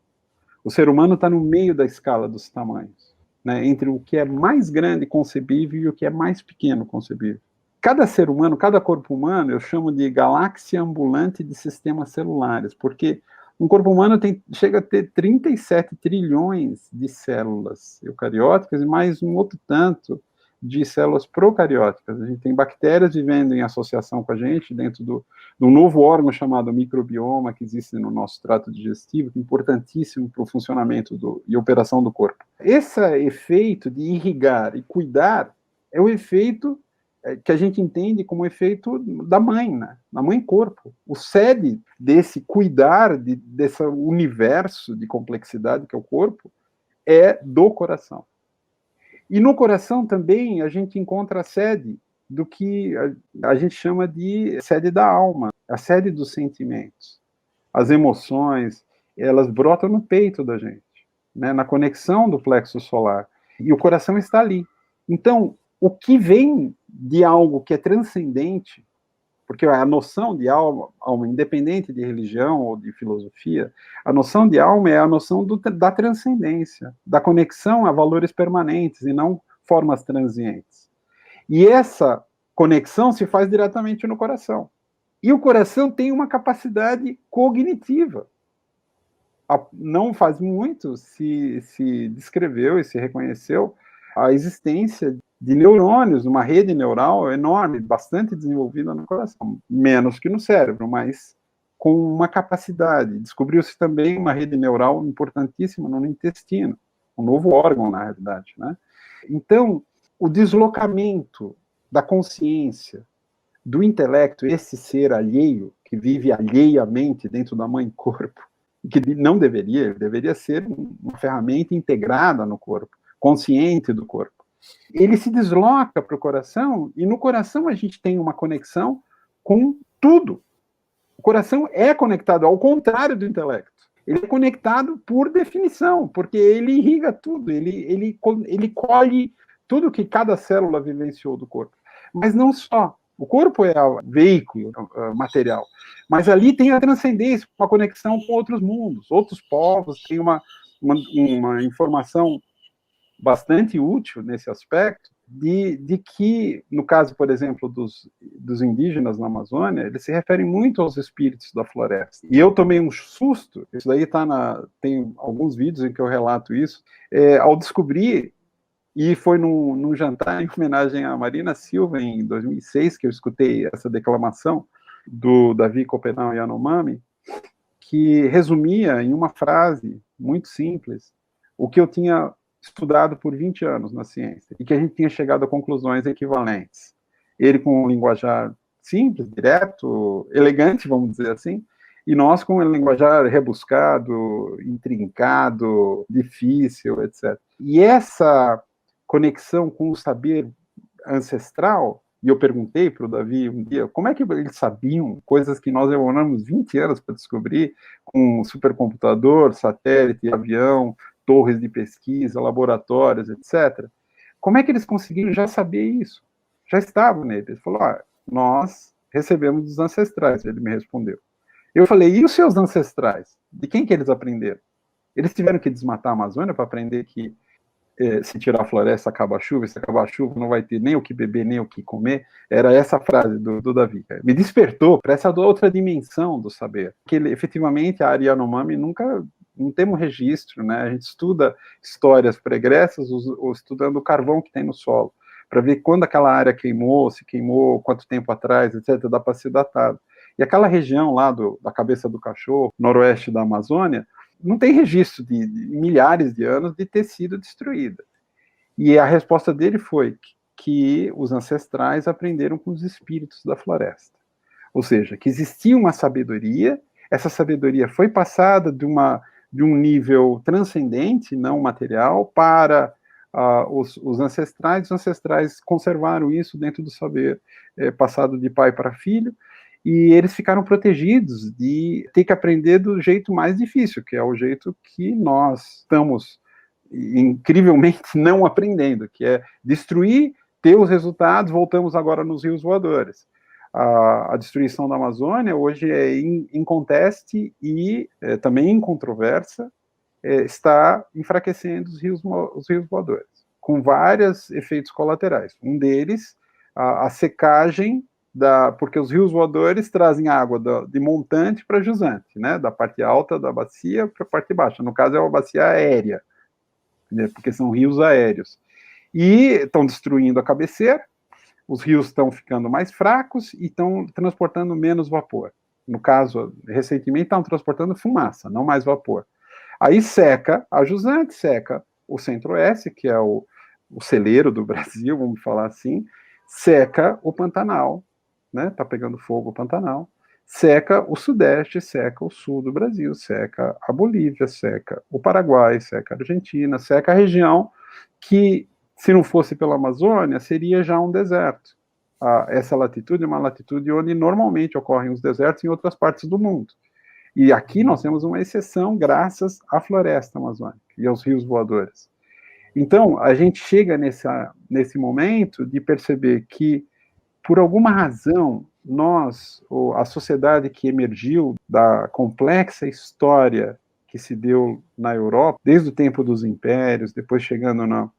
O ser humano está no meio da escala dos tamanhos, né, entre o que é mais grande concebível e o que é mais pequeno concebível. Cada ser humano, cada corpo humano, eu chamo de galáxia ambulante de sistemas celulares, porque um corpo humano chega a ter 37 trilhões de células eucarióticas e mais um outro tanto de células procarióticas. A gente tem bactérias vivendo em associação com a gente dentro do novo órgão chamado microbioma, que existe no nosso trato digestivo, que é importantíssimo para o funcionamento e operação do corpo. Esse efeito de irrigar e cuidar é o efeito que a gente entende como efeito da mãe, né? Da mãe-corpo. O sede desse cuidar, desse universo de complexidade que é o corpo, é do coração. E no coração também a gente encontra a sede do que a gente chama de sede da alma, a sede dos sentimentos. As emoções, elas brotam no peito da gente, né, na conexão do plexo solar. E o coração está ali. Então, o que vem de algo que é transcendente, porque a noção de alma, independente de religião ou de filosofia, a noção de alma é a noção da transcendência, da conexão a valores permanentes e não formas transientes. E essa conexão se faz diretamente no coração. E o coração tem uma capacidade cognitiva. Não faz muito se descreveu e se reconheceu a existência de neurônios, uma rede neural enorme, bastante desenvolvida no coração, menos que no cérebro, mas com uma capacidade. Descobriu-se também uma rede neural importantíssima no intestino, um novo órgão, na realidade, né? Então, o deslocamento da consciência, do intelecto, esse ser alheio, que vive alheiamente dentro da mãe-corpo, que não deveria ser uma ferramenta integrada no corpo, consciente do corpo. Ele se desloca para o coração, e no coração a gente tem uma conexão com tudo. O coração é conectado, ao contrário do intelecto. Ele é conectado por definição, porque ele irriga tudo, ele colhe tudo que cada célula vivenciou do corpo. Mas não só. O corpo é o veículo material, mas ali tem a transcendência, uma conexão com outros mundos, outros povos, tem uma informação bastante útil nesse aspecto, de que, no caso, por exemplo, dos indígenas na Amazônia, eles se referem muito aos espíritos da floresta. E eu tomei um susto, isso daí tem alguns vídeos em que eu relato isso, ao descobrir, e foi num jantar em homenagem a Marina Silva, em 2006, que eu escutei essa declamação do Davi Copenau Yanomami, que resumia em uma frase muito simples o que eu tinha estudado por 20 anos na ciência, e que a gente tinha chegado a conclusões equivalentes. Ele com um linguajar simples, direto, elegante, vamos dizer assim, e nós com um linguajar rebuscado, intrincado, difícil, etc. E essa conexão com o saber ancestral, e eu perguntei para o Davi um dia, como é que eles sabiam coisas que nós demoramos 20 anos para descobrir, com supercomputador, satélite, avião, torres de pesquisa, laboratórios, etc. Como é que eles conseguiram já saber isso? Já estava nele. Ele falou, nós recebemos dos ancestrais, ele me respondeu. Eu falei, e os seus ancestrais? De quem que eles aprenderam? Eles tiveram que desmatar a Amazônia para aprender que se tirar a floresta acaba a chuva, se acabar a chuva não vai ter nem o que beber, nem o que comer. Era essa frase do Davi. Me despertou para essa outra dimensão do saber. Que efetivamente a área Yanomami nunca... Não temos registro, né? A gente estuda histórias pregressas, estudando o carvão que tem no solo, para ver quando aquela área queimou, se queimou, quanto tempo atrás, etc., dá para ser datado. E aquela região lá da Cabeça do Cachorro, noroeste da Amazônia, não tem registro de milhares de anos de ter sido destruída. E a resposta dele foi que os ancestrais aprenderam com os espíritos da floresta. Ou seja, que existia uma sabedoria, essa sabedoria foi passada de um nível transcendente, não material, para os ancestrais conservaram isso dentro do saber passado de pai para filho, e eles ficaram protegidos de ter que aprender do jeito mais difícil, que é o jeito que nós estamos incrivelmente não aprendendo, que é destruir, ter os resultados. Voltamos agora nos rios voadores. A destruição da Amazônia hoje é inconteste e também incontroversa, está enfraquecendo os rios voadores, com vários efeitos colaterais. Um deles, a secagem, porque os rios voadores trazem água de montante para jusante, né, da parte alta da bacia para a parte baixa. No caso, é uma bacia aérea, né, porque são rios aéreos. E estão destruindo a cabeceira, os rios estão ficando mais fracos e estão transportando menos vapor. No caso, recentemente estavam transportando fumaça, não mais vapor. Aí seca a jusante, seca o Centro-Oeste, que é o celeiro do Brasil, vamos falar assim, seca o Pantanal, né? Tá pegando fogo o Pantanal, seca o Sudeste, seca o Sul do Brasil, seca a Bolívia, seca o Paraguai, seca a Argentina, seca a região que, se não fosse pela Amazônia, seria já um deserto. Essa latitude é uma latitude onde normalmente ocorrem os desertos em outras partes do mundo. E aqui nós temos uma exceção graças à floresta amazônica e aos rios voadores. Então, a gente chega nesse momento de perceber que, por alguma razão, nós, a sociedade que emergiu da complexa história que se deu na Europa, desde o tempo dos impérios, depois chegando na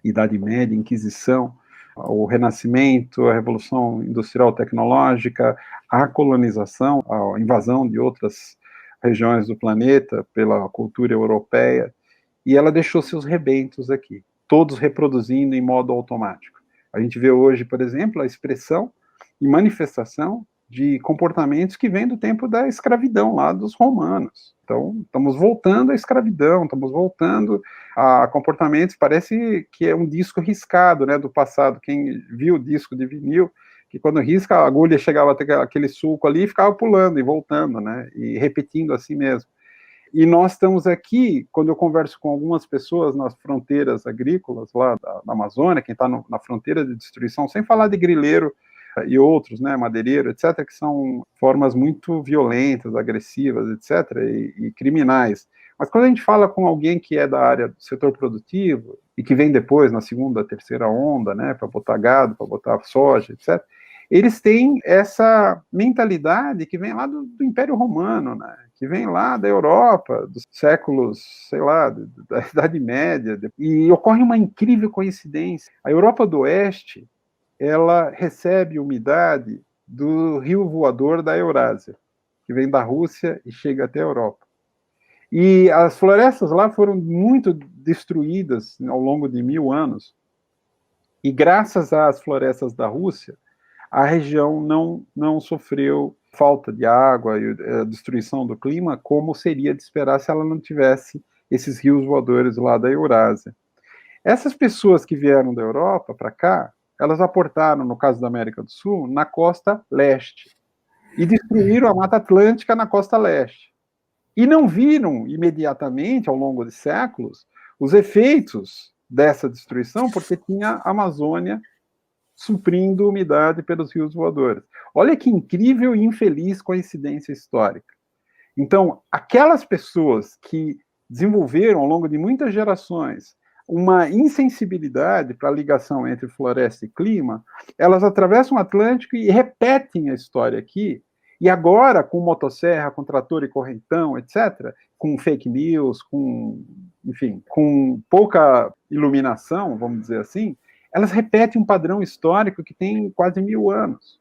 Idade Média, Inquisição, o Renascimento, a Revolução Industrial Tecnológica, a colonização, a invasão de outras regiões do planeta pela cultura europeia, e ela deixou seus rebentos aqui, todos reproduzindo em modo automático. A gente vê hoje, por exemplo, a expressão e manifestação de comportamentos que vêm do tempo da escravidão lá dos romanos. Então, estamos voltando à escravidão, estamos voltando a comportamentos, parece que é um disco riscado, né, do passado. Quem viu o disco de vinil, que quando risca, a agulha chegava até aquele sulco ali e ficava pulando e voltando, né, e repetindo assim mesmo. E nós estamos aqui, quando eu converso com algumas pessoas nas fronteiras agrícolas lá da Amazônia, quem está na fronteira de destruição, sem falar de grileiro e outros, né, madeireiro, etc., que são formas muito violentas, agressivas, etc., e criminais. Mas quando a gente fala com alguém que é da área do setor produtivo, e que vem depois, na segunda, terceira onda, né, para botar gado, para botar soja, etc., eles têm essa mentalidade que vem lá do Império Romano, né, que vem lá da Europa, dos séculos, sei lá, da Idade Média, e ocorre uma incrível coincidência. A Europa do Oeste, ela recebe umidade do rio voador da Eurásia, que vem da Rússia e chega até a Europa. E as florestas lá foram muito destruídas ao longo de 1000 anos, e graças às florestas da Rússia, a região não sofreu falta de água e a destruição do clima, como seria de esperar se ela não tivesse esses rios voadores lá da Eurásia. Essas pessoas que vieram da Europa para cá, elas aportaram, no caso da América do Sul, na costa leste, e destruíram a Mata Atlântica na costa leste. E não viram imediatamente, ao longo de séculos, os efeitos dessa destruição, porque tinha a Amazônia suprindo umidade pelos rios voadores. Olha que incrível e infeliz coincidência histórica. Então, aquelas pessoas que desenvolveram, ao longo de muitas gerações, uma insensibilidade para a ligação entre floresta e clima, elas atravessam o Atlântico e repetem a história aqui, e agora, com motosserra, com trator e correntão, etc., com fake news, enfim, com pouca iluminação, vamos dizer assim, elas repetem um padrão histórico que tem quase 1000 anos.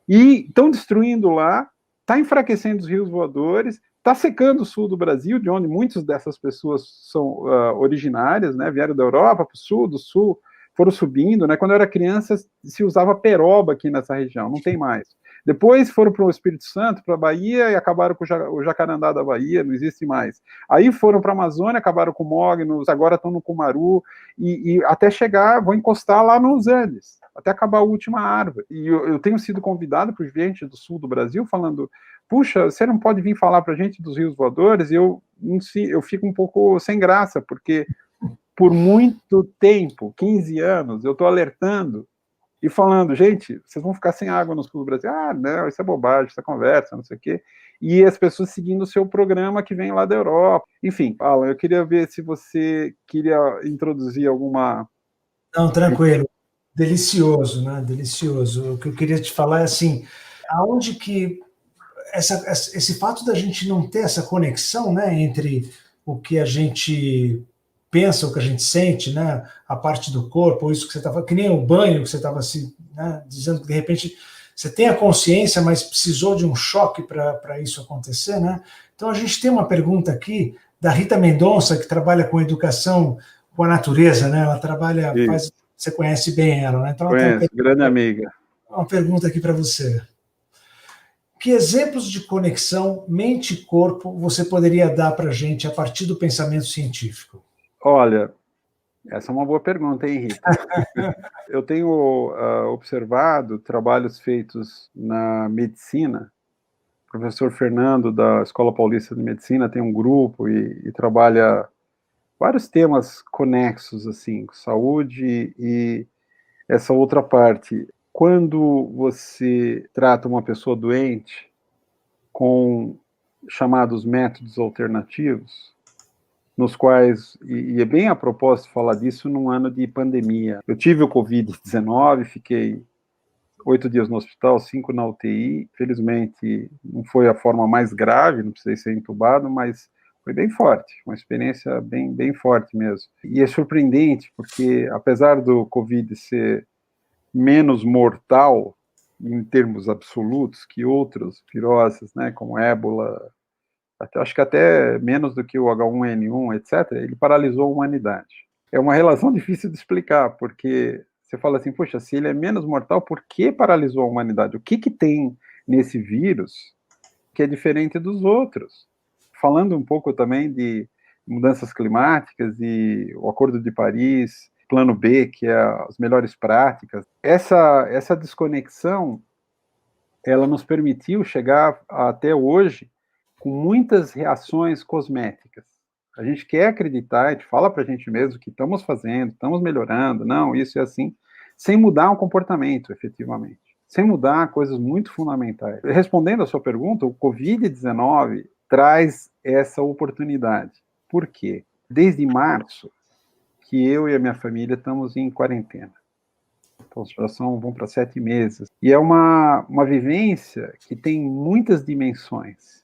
E estão destruindo lá, está enfraquecendo os rios voadores, está secando o sul do Brasil, de onde muitas dessas pessoas são originárias, né, vieram da Europa para o sul, do sul, foram subindo, né, quando eu era criança se usava peroba aqui nessa região, não tem mais. Depois foram para o Espírito Santo, para a Bahia, e acabaram com o jacarandá da Bahia, não existe mais. Aí foram para a Amazônia, acabaram com mognos, agora estão no Cumaru, e até chegar, vão encostar lá nos Andes, até acabar a última árvore. E eu tenho sido convidado por gente do sul do Brasil, falando, puxa, você não pode vir falar para a gente dos rios voadores? E eu fico um pouco sem graça, porque por muito tempo, 15 anos, eu estou alertando e falando, gente, vocês vão ficar sem água no sul do Brasil. Ah, não, isso é bobagem, isso é conversa, não sei o quê. E as pessoas seguindo o seu programa que vem lá da Europa. Enfim, Alan, eu queria ver se você queria introduzir alguma... Não, tranquilo. Delicioso, né? Delicioso. O que eu queria te falar é assim, aonde que esse fato da gente não ter essa conexão, né, entre o que a gente pensa, o que a gente sente, né, a parte do corpo, isso que você estava, que nem o banho que você estava assim, né, dizendo que de repente você tem a consciência, mas precisou de um choque para isso acontecer, né? Então a gente tem uma pergunta aqui da Rita Mendonça, que trabalha com educação com a natureza, né? Ela trabalha, Isso. você conhece bem ela, né? Então, ela Conheço, grande amiga. uma pergunta aqui para você. Que exemplos de conexão mente e corpo você poderia dar para a gente a partir do pensamento científico? Olha, essa é uma boa pergunta, hein, Rita? Eu tenho observado trabalhos feitos na medicina. O professor Fernando, da Escola Paulista de Medicina, tem um grupo e trabalha vários temas conexos, assim, saúde e essa outra parte. Quando você trata uma pessoa doente com chamados métodos alternativos, nos quais, e é bem a propósito falar disso num ano de pandemia. Eu tive o Covid-19, fiquei 8 dias no hospital, 5 na UTI. Felizmente, não foi a forma mais grave, não precisei ser entubado, mas foi bem forte, uma experiência bem, bem forte mesmo. E é surpreendente, porque apesar do Covid ser menos mortal, em termos absolutos, que outras viroses, né, como ébola, acho que até menos do que o H1N1, etc., ele paralisou a humanidade. É uma relação difícil de explicar, porque você fala assim, poxa, se ele é menos mortal, por que paralisou a humanidade? O que tem nesse vírus que é diferente dos outros? Falando um pouco também de mudanças climáticas e o Acordo de Paris, Plano B, que é as melhores práticas, essa desconexão, ela nos permitiu chegar até hoje com muitas reações cosméticas. A gente quer acreditar, a gente fala para a gente mesmo que estamos fazendo, estamos melhorando, não, isso é assim, sem mudar o comportamento, efetivamente. Sem mudar coisas muito fundamentais. Respondendo à sua pergunta, o Covid-19 traz essa oportunidade. Por quê? Desde março, que eu e a minha família estamos em quarentena. Então, vão para 7 meses. E é uma vivência que tem muitas dimensões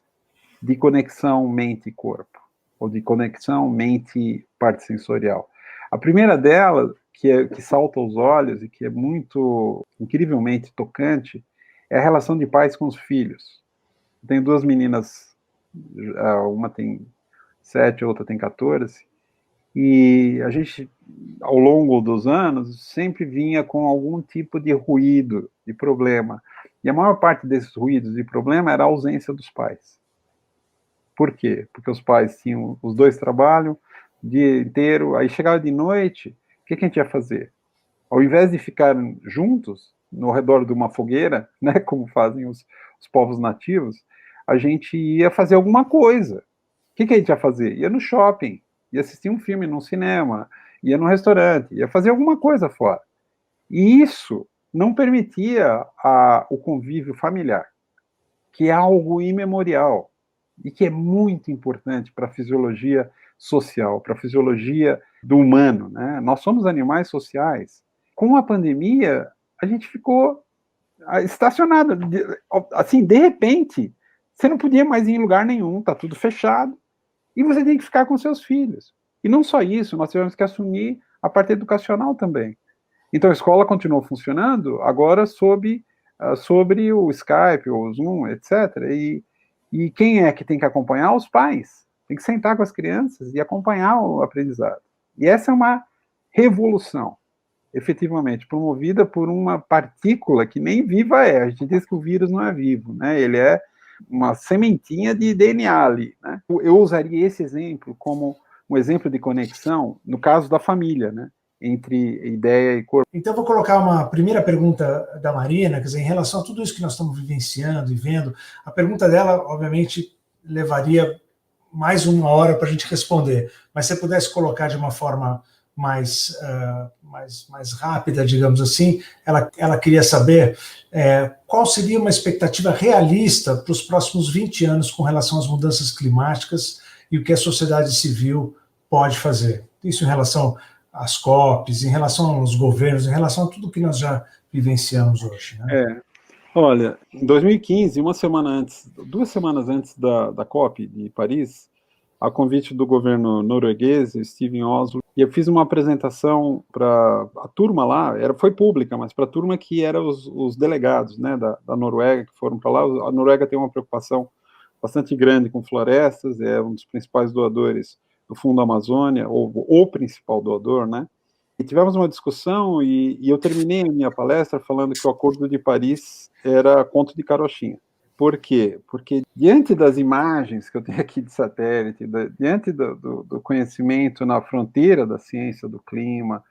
de conexão mente-corpo, ou de conexão mente-parte sensorial. A primeira delas, que salta aos olhos e que é muito, incrivelmente tocante, é a relação de pais com os filhos. Eu tenho 2 meninas, uma tem 7, a outra tem 14, e a gente, ao longo dos anos, sempre vinha com algum tipo de ruído, de problema. E a maior parte desses ruídos e problema era a ausência dos pais. Por quê? Porque os pais tinham, os dois trabalham o dia inteiro, aí chegava de noite, o que a gente ia fazer? Ao invés de ficar juntos, no redor de uma fogueira, né, como fazem os povos nativos, a gente ia fazer alguma coisa. O que a gente ia fazer? Ia no shopping, ia assistir um filme num cinema, ia no restaurante, ia fazer alguma coisa fora. E isso não permitia o convívio familiar, que é algo imemorial e que é muito importante para a fisiologia social, para a fisiologia do humano, né? Nós somos animais sociais. Com a pandemia, a gente ficou estacionado. Assim, de repente, você não podia mais ir em lugar nenhum, tá tudo fechado, e você tem que ficar com seus filhos. E não só isso, nós tivemos que assumir a parte educacional também. Então a escola continuou funcionando, agora sobre o Skype, ou o Zoom, etc. E quem é que tem que acompanhar? Os pais. Tem que sentar com as crianças e acompanhar o aprendizado. E essa é uma revolução, efetivamente, promovida por uma partícula que nem viva é. A gente diz que o vírus não é vivo, né? Ele é uma sementinha de DNA ali, né? Eu usaria esse exemplo como um exemplo de conexão no caso da família, né? Entre ideia e corpo. Então, vou colocar uma primeira pergunta da Marina, quer dizer, em relação a tudo isso que nós estamos vivenciando e vendo, a pergunta dela, obviamente, levaria mais 1 hora para a gente responder, mas se você pudesse colocar de uma forma mais rápida, digamos assim, ela queria saber qual seria uma expectativa realista para os próximos 20 anos com relação às mudanças climáticas e o que a sociedade civil pode fazer. Isso em relação às COPs, em relação aos governos, em relação a tudo que nós já vivenciamos hoje, né? Olha, em 2015, 2 semanas antes da COP de Paris, a convite do governo norueguês, Steven Oslo, e eu fiz uma apresentação para a turma lá, foi pública, mas para a turma que eram os delegados, né, da Noruega, que foram para lá. A Noruega tem uma preocupação bastante grande com florestas, é um dos principais doadores do Fundo Amazônia, ou o principal doador, né? E tivemos uma discussão e eu terminei a minha palestra falando que o Acordo de Paris era conto de carochinha. Por quê? Porque diante das imagens que eu tenho aqui de satélite, diante do conhecimento na fronteira da ciência do clima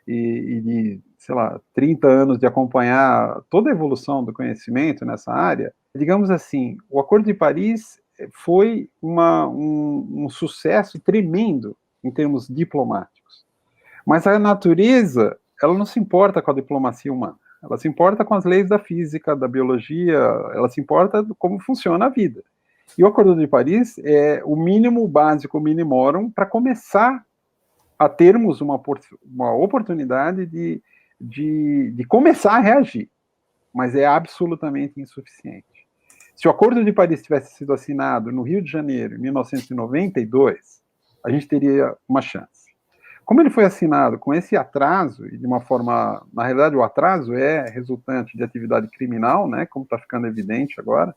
e de, sei lá, 30 anos de acompanhar toda a evolução do conhecimento nessa área, digamos assim, o Acordo de Paris foi um sucesso tremendo em termos diplomáticos. Mas a natureza, ela não se importa com a diplomacia humana. Ela se importa com as leis da física, da biologia, ela se importa com como funciona a vida. E o Acordo de Paris é o mínimo básico, o minimorum, para começar a termos uma oportunidade de começar a reagir. Mas é absolutamente insuficiente. Se o Acordo de Paris tivesse sido assinado no Rio de Janeiro, em 1992, a gente teria uma chance. Como ele foi assinado com esse atraso, e de uma forma, na realidade o atraso é resultante de atividade criminal, né, como está ficando evidente agora,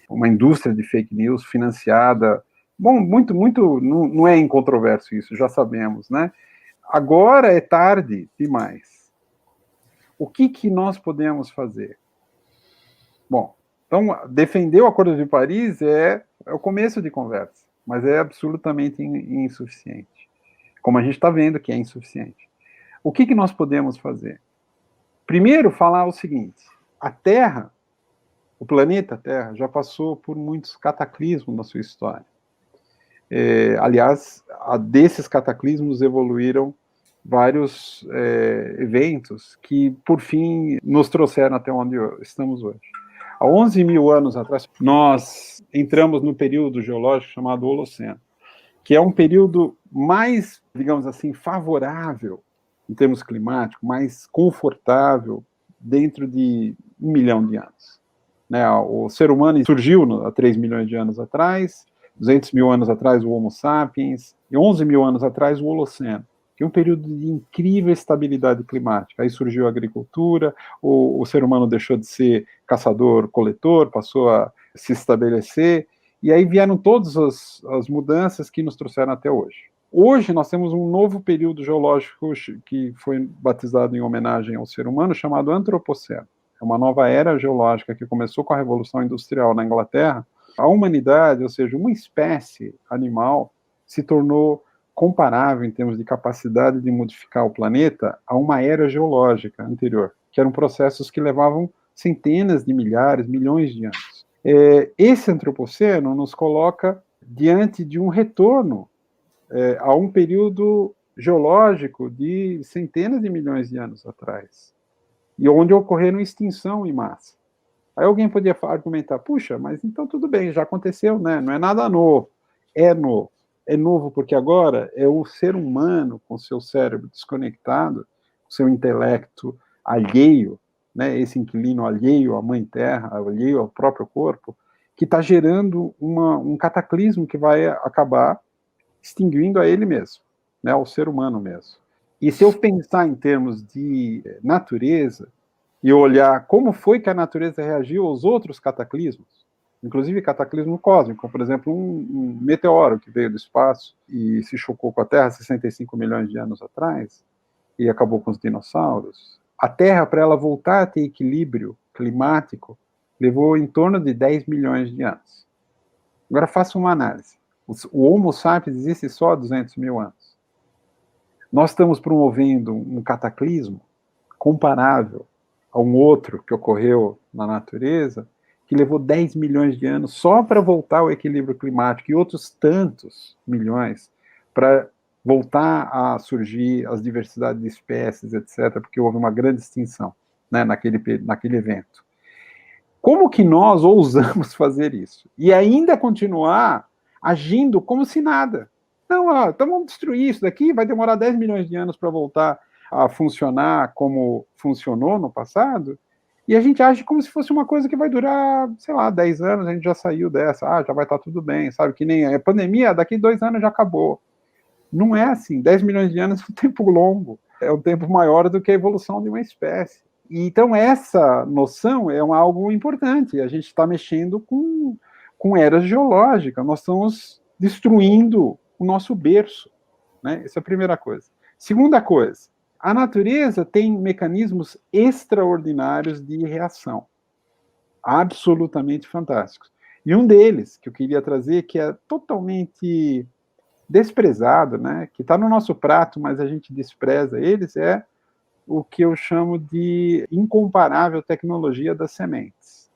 uma indústria de fake news financiada, bom, muito, não é incontroverso isso, já sabemos, né, agora é tarde demais. O que nós podemos fazer? Bom, então, defender o Acordo de Paris é o começo de conversa, mas é absolutamente insuficiente. Como a gente está vendo que é insuficiente. O que nós podemos fazer? Primeiro, falar o seguinte: a Terra, o planeta Terra, já passou por muitos cataclismos na sua história. Aliás, desses cataclismos evoluíram vários eventos que, por fim, nos trouxeram até onde estamos hoje. Há 11 mil anos atrás, nós entramos no período geológico chamado Holoceno, que é um período mais, digamos assim, favorável em termos climáticos, mais confortável dentro de 1 milhão de anos. Né? O ser humano surgiu há 3 milhões de anos atrás, 200 mil anos atrás o Homo sapiens, e 11 mil anos atrás o Holoceno, que é um período de incrível estabilidade climática. Aí surgiu a agricultura, o ser humano deixou de ser caçador-coletor, passou a se estabelecer, e aí vieram todas as mudanças que nos trouxeram até hoje. Hoje nós temos um novo período geológico que foi batizado em homenagem ao ser humano, chamado Antropoceno. É uma nova era geológica que começou com a Revolução Industrial na Inglaterra. A humanidade, ou seja, uma espécie animal, se tornou comparável em termos de capacidade de modificar o planeta a uma era geológica anterior, que eram processos que levavam centenas de milhares, milhões de anos. Esse antropoceno nos coloca diante de um retorno a um período geológico de centenas de milhões de anos atrás, e onde ocorreram extinção em massa. Aí alguém podia argumentar, puxa, mas então tudo bem, já aconteceu, né? Não é nada novo. É novo. É novo porque agora é o ser humano com seu cérebro desconectado, seu intelecto alheio, né, esse inquilino alheio à mãe terra, alheio ao próprio corpo, que está gerando um cataclismo que vai acabar extinguindo a ele mesmo, né, ao ser humano mesmo. E se eu pensar em termos de natureza, e olhar como foi que a natureza reagiu aos outros cataclismos, inclusive cataclismo cósmico, como, por exemplo, um meteoro que veio do espaço e se chocou com a Terra 65 milhões de anos atrás, e acabou com os dinossauros. A Terra, para ela voltar a ter equilíbrio climático, levou em torno de 10 milhões de anos. Agora faça uma análise. O Homo sapiens existe só há 200 mil anos. Nós estamos promovendo um cataclismo comparável a um outro que ocorreu na natureza, que levou 10 milhões de anos só para voltar ao equilíbrio climático, e outros tantos milhões para voltar a surgir as diversidades de espécies, etc., porque houve uma grande extinção, né, naquele evento. Como que nós ousamos fazer isso? E ainda continuar agindo como se nada. Não, então vamos destruir isso daqui, vai demorar 10 milhões de anos para voltar a funcionar como funcionou no passado, e a gente age como se fosse uma coisa que vai durar, sei lá, 10 anos, a gente já saiu dessa, já vai estar tudo bem, sabe? Que nem a pandemia, daqui 2 anos já acabou. Não é assim, 10 milhões de anos é um tempo longo, é um tempo maior do que a evolução de uma espécie. E, então, essa noção é algo importante, a gente está mexendo com eras geológicas, nós estamos destruindo o nosso berço, né? Essa é a primeira coisa. Segunda coisa, a natureza tem mecanismos extraordinários de reação, absolutamente fantásticos. E um deles, que eu queria trazer, que é totalmente desprezado, né? Que está no nosso prato, mas a gente despreza eles, é o que eu chamo de incomparável tecnologia das sementes.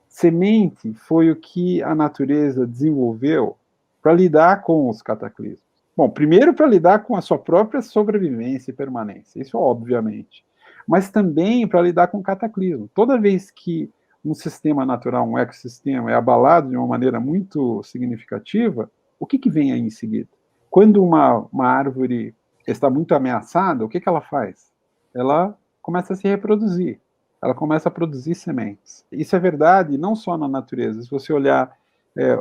Semente foi o que a natureza desenvolveu para lidar com os cataclismos. Bom, primeiro para lidar com a sua própria sobrevivência e permanência, isso obviamente, mas também para lidar com o cataclismo. Toda vez que um sistema natural, um ecossistema é abalado de uma maneira muito significativa, o que vem aí em seguida? Quando uma árvore está muito ameaçada, o que ela faz? Ela começa a se reproduzir. Ela começa a produzir sementes. Isso é verdade não só na natureza. Se você olhar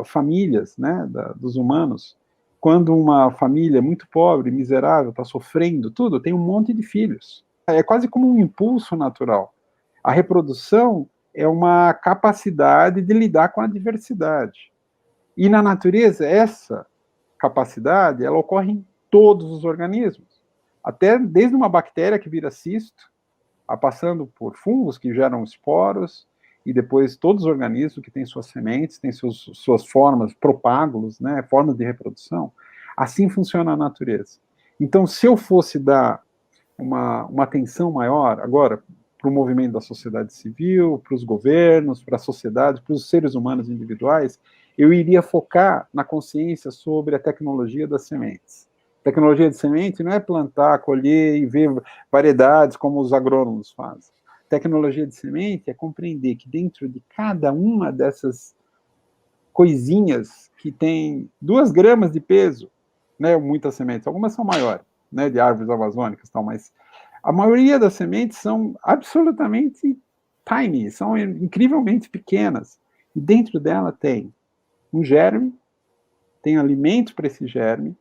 famílias, né, dos humanos, quando uma família muito pobre, miserável, está sofrendo tudo, tem um monte de filhos. É quase como um impulso natural. A reprodução é uma capacidade de lidar com a diversidade. E na natureza, essa capacidade, ela ocorre em todos os organismos. Até desde uma bactéria que vira cisto, passando por fungos que geram esporos, e depois todos os organismos que têm suas sementes, têm suas formas, propágulos, né, formas de reprodução. Assim funciona a natureza. Então, se eu fosse dar uma atenção maior, agora, para o movimento da sociedade civil, para os governos, para a sociedade, para os seres humanos individuais, eu iria focar na consciência sobre a tecnologia das sementes. Tecnologia de semente não é plantar, colher e ver variedades como os agrônomos fazem. Tecnologia de semente é compreender que dentro de cada uma dessas coisinhas que tem 2 gramas de peso, né, muitas sementes, algumas são maiores, né, de árvores amazônicas, tal, mas a maioria das sementes são absolutamente tiny, são incrivelmente pequenas. E dentro dela tem um germe, tem alimento para esse germe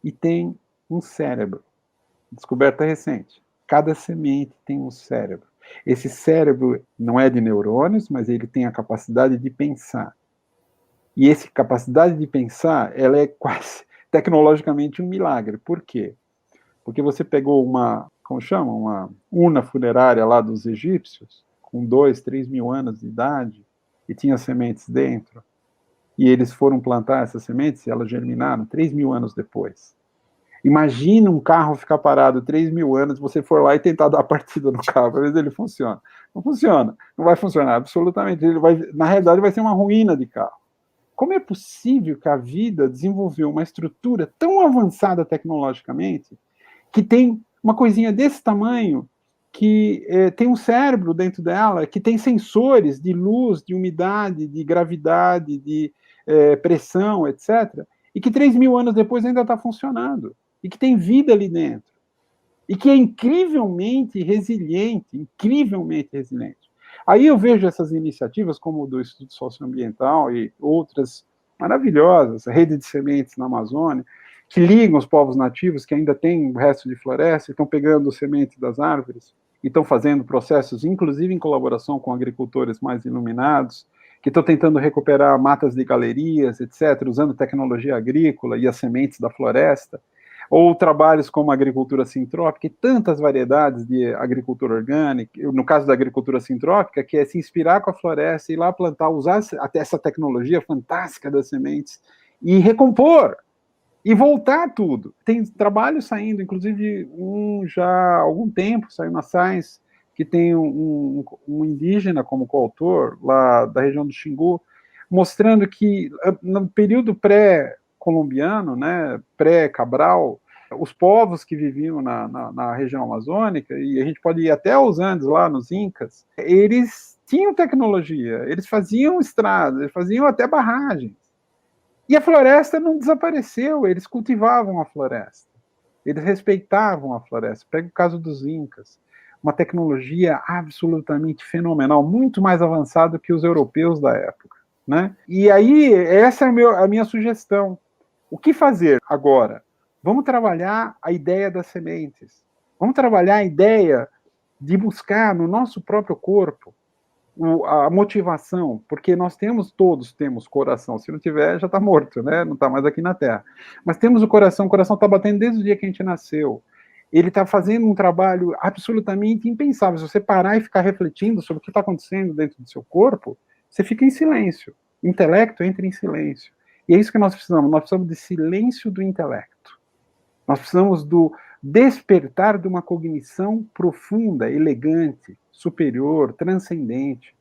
e tem um cérebro. Descoberta recente. Cada semente tem um cérebro. Esse cérebro não é de neurônios, mas ele tem a capacidade de pensar. E essa capacidade de pensar, ela é quase tecnologicamente um milagre. Por quê? Porque você pegou como chama? Uma urna funerária lá dos egípcios, com 2, 3 mil anos de idade, e tinha sementes dentro, e eles foram plantar essas sementes e elas germinaram 3 mil anos depois. Imagina um carro ficar parado 3 mil anos, você for lá e tentar dar a partida no carro, para ver se ele funciona. Não funciona, não vai funcionar, absolutamente. Na realidade, vai ser uma ruína de carro. Como é possível que a vida desenvolveu uma estrutura tão avançada tecnologicamente, que tem uma coisinha desse tamanho, que tem um cérebro dentro dela, que tem sensores de luz, de umidade, de gravidade, de pressão, etc., e que 3 mil anos depois ainda está funcionando, e que tem vida ali dentro, e que é incrivelmente resiliente, incrivelmente resiliente. Aí eu vejo essas iniciativas, como o do Instituto Socioambiental e outras maravilhosas, a rede de sementes na Amazônia, que ligam os povos nativos, que ainda têm o resto de floresta, estão pegando sementes das árvores, e estão fazendo processos, inclusive em colaboração com agricultores mais iluminados, que estão tentando recuperar matas de galerias, etc., usando tecnologia agrícola e as sementes da floresta, ou trabalhos como a agricultura sintrópica e tantas variedades de agricultura orgânica, no caso da agricultura sintrópica, que é se inspirar com a floresta, ir lá plantar, usar até essa tecnologia fantástica das sementes e recompor, e voltar tudo. Tem trabalho saindo, inclusive já há algum tempo, saiu na Science, que tem um indígena como coautor, lá da região do Xingu, mostrando que no período pré-colombiano, né, pré-Cabral, os povos que viviam na região amazônica, e a gente pode ir até aos Andes, lá nos Incas, eles tinham tecnologia, eles faziam estradas, eles faziam até barragens. E a floresta não desapareceu, eles cultivavam a floresta, eles respeitavam a floresta. Pega o caso dos Incas, uma tecnologia absolutamente fenomenal, muito mais avançada que os europeus da época, né? E aí, essa é a minha sugestão. O que fazer agora? Vamos trabalhar a ideia das sementes. Vamos trabalhar a ideia de buscar no nosso próprio corpo a motivação, porque todos temos coração, se não tiver, já está morto, né? Não está mais aqui na Terra. Mas temos o coração está batendo desde o dia que a gente nasceu. Ele está fazendo um trabalho absolutamente impensável. Se você parar e ficar refletindo sobre o que está acontecendo dentro do seu corpo, você fica em silêncio. O intelecto entra em silêncio. E é isso que nós precisamos de silêncio do intelecto. Nós precisamos do despertar de uma cognição profunda, elegante, superior, transcendente.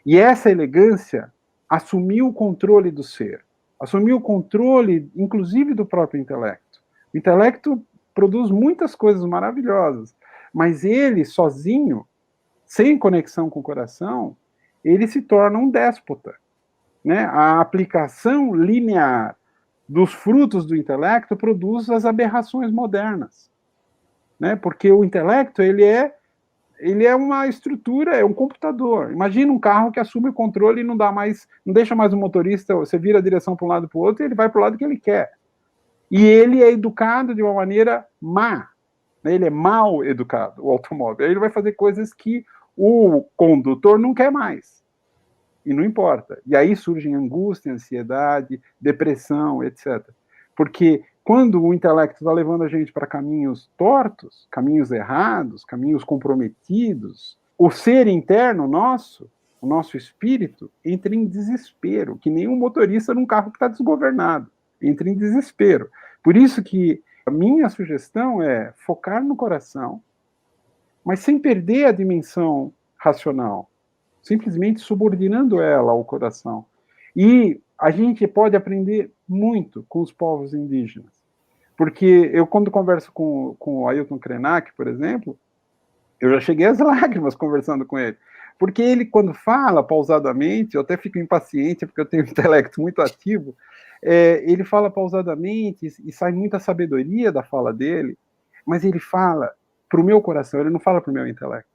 E essa elegância assumiu o controle do ser, assumiu o controle, inclusive, do próprio intelecto. O intelecto produz muitas coisas maravilhosas, mas ele, sozinho, sem conexão com o coração, ele se torna um déspota. Né? A aplicação linear dos frutos do intelecto produz as aberrações modernas. Né? Porque o intelecto, ele é uma estrutura, é um computador. Imagina um carro que assume o controle e não deixa mais o motorista, você vira a direção para um lado para o outro e ele vai para o lado que ele quer. E ele é educado de uma maneira má. Né? Ele é mal educado, o automóvel. Aí ele vai fazer coisas que o condutor não quer mais. E não importa. E aí surgem angústia, ansiedade, depressão, etc. Porque quando o intelecto está levando a gente para caminhos tortos, caminhos errados, caminhos comprometidos, o ser interno nosso, o nosso espírito, entra em desespero, que nem um motorista num carro que está desgovernado. Entra em desespero. Por isso que a minha sugestão é focar no coração, mas sem perder a dimensão racional, simplesmente subordinando ela ao coração. E a gente pode aprender muito com os povos indígenas. Porque eu, quando converso com o Ailton Krenak, por exemplo, eu já cheguei às lágrimas conversando com ele. Porque ele, quando fala pausadamente, eu até fico impaciente, porque eu tenho um intelecto muito ativo, ele fala pausadamente e sai muita sabedoria da fala dele, mas ele fala para o meu coração, ele não fala para o meu intelecto.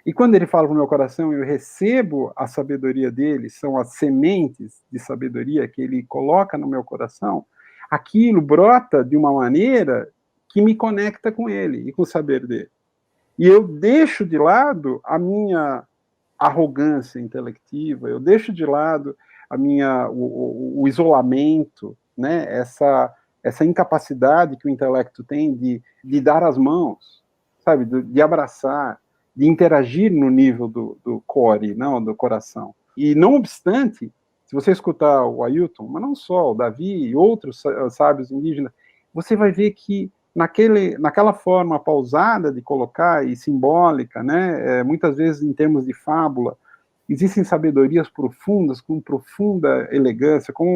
E quando ele fala para o meu coração, eu recebo a sabedoria dele, são as sementes de sabedoria que ele coloca no meu coração, aquilo brota de uma maneira que me conecta com ele e com o saber dele. E eu deixo de lado a minha arrogância intelectiva, eu deixo de lado o isolamento, né? essa incapacidade que o intelecto tem de dar as mãos, sabe, de abraçar, de interagir no nível do core, não, do coração. E não obstante, se você escutar o Ailton, mas não só, o Davi e outros sábios indígenas, você vai ver que naquela forma pausada de colocar e simbólica, né, muitas vezes em termos de fábula, existem sabedorias profundas, com profunda elegância, como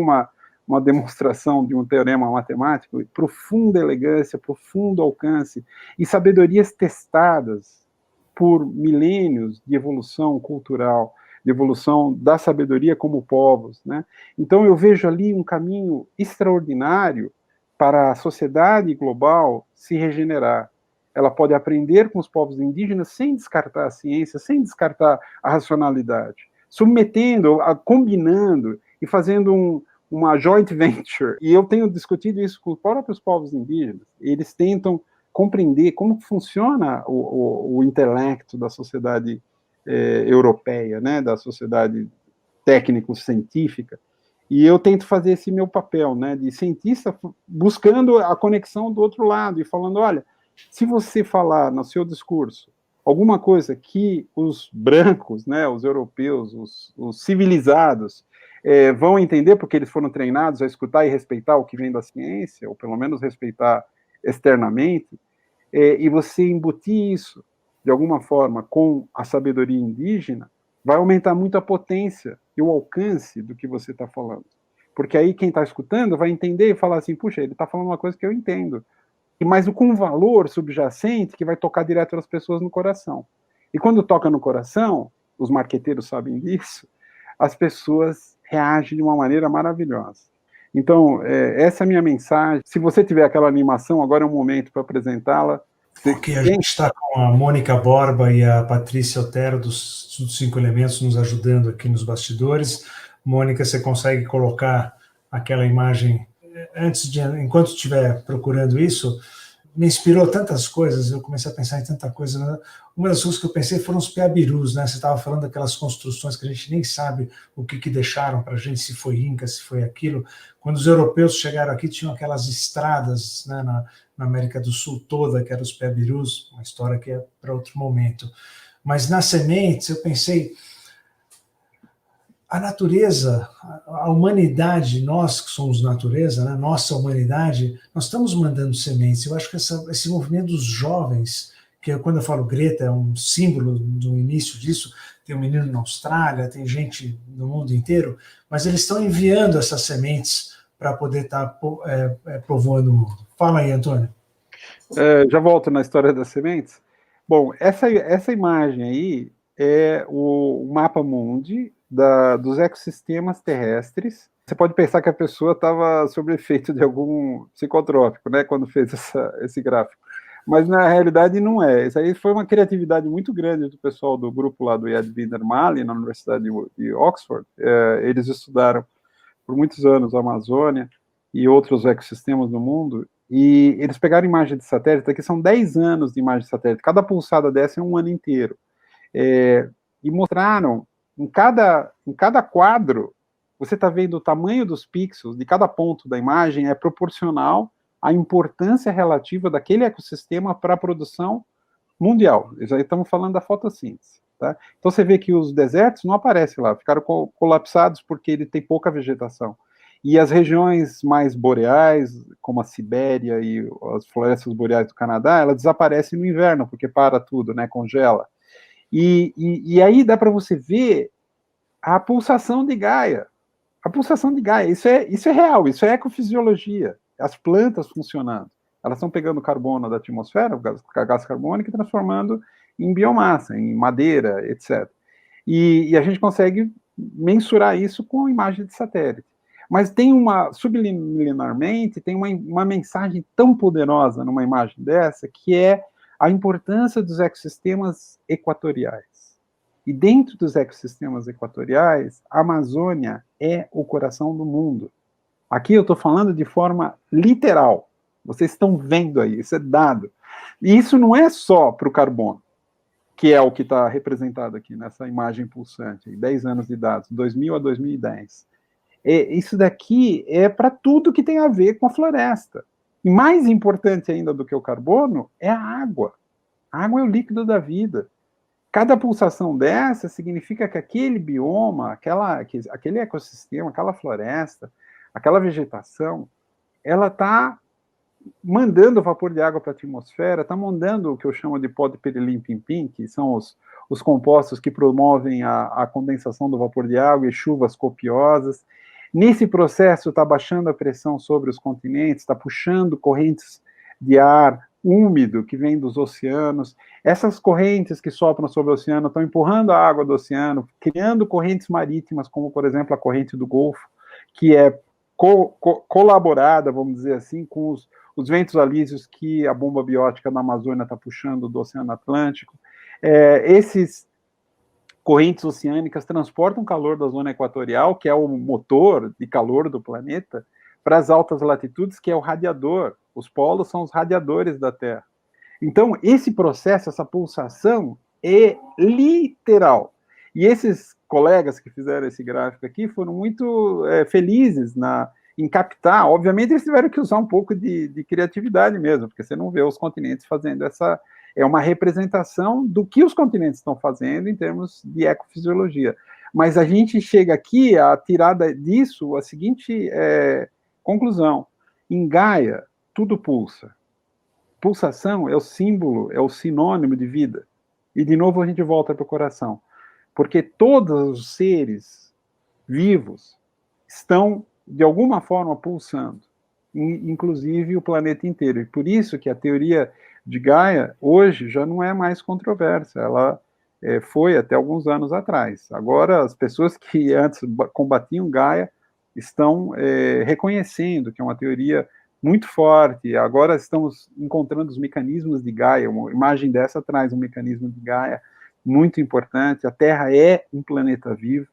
uma demonstração de um teorema matemático, profunda elegância, profundo alcance, e sabedorias testadas por milênios de evolução cultural, de evolução da sabedoria como povos. Né? Então eu vejo ali um caminho extraordinário para a sociedade global se regenerar. Ela pode aprender com os povos indígenas sem descartar a ciência, sem descartar a racionalidade, submetendo, combinando e fazendo uma joint venture. E eu tenho discutido isso com os próprios povos indígenas. Eles tentam compreender como funciona o intelecto da sociedade europeia, né, da sociedade técnico-científica, e eu tento fazer esse meu papel, né, de cientista, buscando a conexão do outro lado, e falando, olha, se você falar no seu discurso alguma coisa que os brancos, né, os europeus, os civilizados, vão entender, porque eles foram treinados a escutar e respeitar o que vem da ciência, ou pelo menos respeitar externamente, e você embutir isso, de alguma forma, com a sabedoria indígena, vai aumentar muito a potência e o alcance do que você está falando. Porque aí quem está escutando vai entender e falar assim, puxa, ele está falando uma coisa que eu entendo, mas com um valor subjacente que vai tocar direto as pessoas no coração. E quando toca no coração, os marqueteiros sabem disso, as pessoas reagem de uma maneira maravilhosa. Então, essa é a minha mensagem. Se você tiver aquela animação, agora é um momento para apresentá-la. Porque a gente está com a Mônica Borba e a Patrícia Otero dos 5 Elementos nos ajudando aqui nos bastidores. Mônica, você consegue colocar aquela imagem enquanto estiver procurando isso, me inspirou tantas coisas, eu comecei a pensar em tanta coisa. Né? Uma das coisas que eu pensei foram os peabirus, né? Você estava falando daquelas construções que a gente nem sabe o que deixaram para a gente, se foi Inca, se foi aquilo. Quando os europeus chegaram aqui, tinham aquelas estradas, né, na América do Sul toda, que eram os peabirus, uma história que é para outro momento. Mas nas sementes, eu pensei, a natureza, a humanidade, nós que somos natureza, né, nossa humanidade, nós estamos mandando sementes. Eu acho que esse movimento dos jovens, que quando eu falo Greta, é um símbolo do início disso, tem um menino na Austrália, tem gente no mundo inteiro, mas eles estão enviando essas sementes para poder estar povoando o mundo. Fala aí, Antônio. Já volto na história das sementes. Bom, essa imagem aí é o mapa mundi dos ecossistemas terrestres. Você pode pensar que a pessoa estava sob efeito de algum psicotrópico, né, quando fez esse gráfico. Mas na realidade não é. Isso aí foi uma criatividade muito grande do pessoal do grupo lá do Yad Vindermali, na Universidade de Oxford. Eles estudaram por muitos anos a Amazônia e outros ecossistemas do mundo, e eles pegaram imagem de satélite, aqui são 10 anos de imagem de satélite, cada pulsada dessa é um ano inteiro, e mostraram, em cada quadro, você está vendo o tamanho dos pixels de cada ponto da imagem é proporcional à importância relativa daquele ecossistema para a produção mundial. Já estamos falando da fotossíntese. Tá? Então você vê que os desertos não aparecem lá, ficaram colapsados porque ele tem pouca vegetação. E as regiões mais boreais, como a Sibéria e as florestas boreais do Canadá, elas desaparecem no inverno, porque para tudo, né, congela. E aí dá para você ver a pulsação de Gaia. A pulsação de Gaia, isso é real, isso é ecofisiologia. As plantas funcionando. Elas estão pegando carbono da atmosfera, o gás carbônico, e transformando em biomassa, em madeira, etc. E a gente consegue mensurar isso com imagem de satélite. Mas tem subliminarmente, tem uma mensagem tão poderosa numa imagem dessa, que é a importância dos ecossistemas equatoriais. E dentro dos ecossistemas equatoriais, a Amazônia é o coração do mundo. Aqui eu estou falando de forma literal. Vocês estão vendo aí, isso é dado. E isso não é só para o carbono, que é o que está representado aqui nessa imagem pulsante, 10 anos de dados, 2000 a 2010. Isso daqui é para tudo que tem a ver com a floresta. E mais importante ainda do que o carbono é a água. A água é o líquido da vida. Cada pulsação dessa significa que aquele bioma, aquele ecossistema, aquela floresta, aquela vegetação, ela está mandando vapor de água para a atmosfera, está mandando o que eu chamo de pó de pirilim-pim-pim, que são os compostos que promovem a condensação do vapor de água e chuvas copiosas. Nesse processo, está baixando a pressão sobre os continentes, está puxando correntes de ar úmido que vem dos oceanos. Essas correntes que sopram sobre o oceano estão empurrando a água do oceano, criando correntes marítimas, como, por exemplo, a corrente do Golfo, que é colaborada, vamos dizer assim, com os ventos alísios que a bomba biótica da Amazônia está puxando do Oceano Atlântico. Esses correntes oceânicas transportam calor da zona equatorial, que é o motor de calor do planeta, para as altas latitudes, que é o radiador. Os polos são os radiadores da Terra. Então, esse processo, essa pulsação, é literal. E esses colegas que fizeram esse gráfico aqui foram muito felizes em captar. Obviamente, eles tiveram que usar um pouco de criatividade mesmo, porque você não vê os continentes fazendo essa... É uma representação do que os continentes estão fazendo em termos de ecofisiologia. Mas a gente chega aqui a tirar disso a seguinte conclusão. Em Gaia, tudo pulsa. Pulsação é o símbolo, é o sinônimo de vida. E, de novo, a gente volta para o coração. Porque todos os seres vivos estão, de alguma forma, pulsando. Inclusive o planeta inteiro. E por isso que a teoria de Gaia, hoje, já não é mais controversa. Ela foi até alguns anos atrás. Agora, as pessoas que antes combatiam Gaia estão reconhecendo que é uma teoria muito forte. Agora estamos encontrando os mecanismos de Gaia. Uma imagem dessa traz um mecanismo de Gaia muito importante. A Terra é um planeta vivo,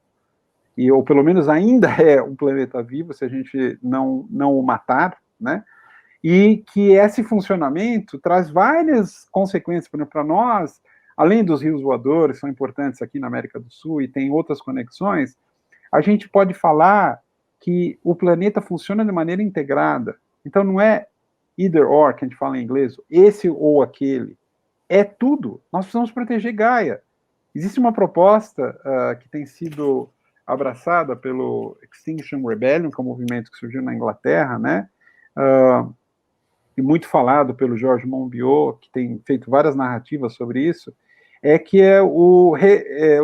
ou pelo menos ainda é um planeta vivo, se a gente não o matar, né? e que esse funcionamento traz várias consequências para nós, além dos rios voadores, que são importantes aqui na América do Sul, e tem outras conexões, a gente pode falar que o planeta funciona de maneira integrada. Então, não é either or, que a gente fala em inglês, esse ou aquele. É tudo. Nós precisamos proteger Gaia. Existe uma proposta que tem sido abraçada pelo Extinction Rebellion, que é um movimento que surgiu na Inglaterra, né? E muito falado pelo Georges Monbiot, que tem feito várias narrativas sobre isso, é que é o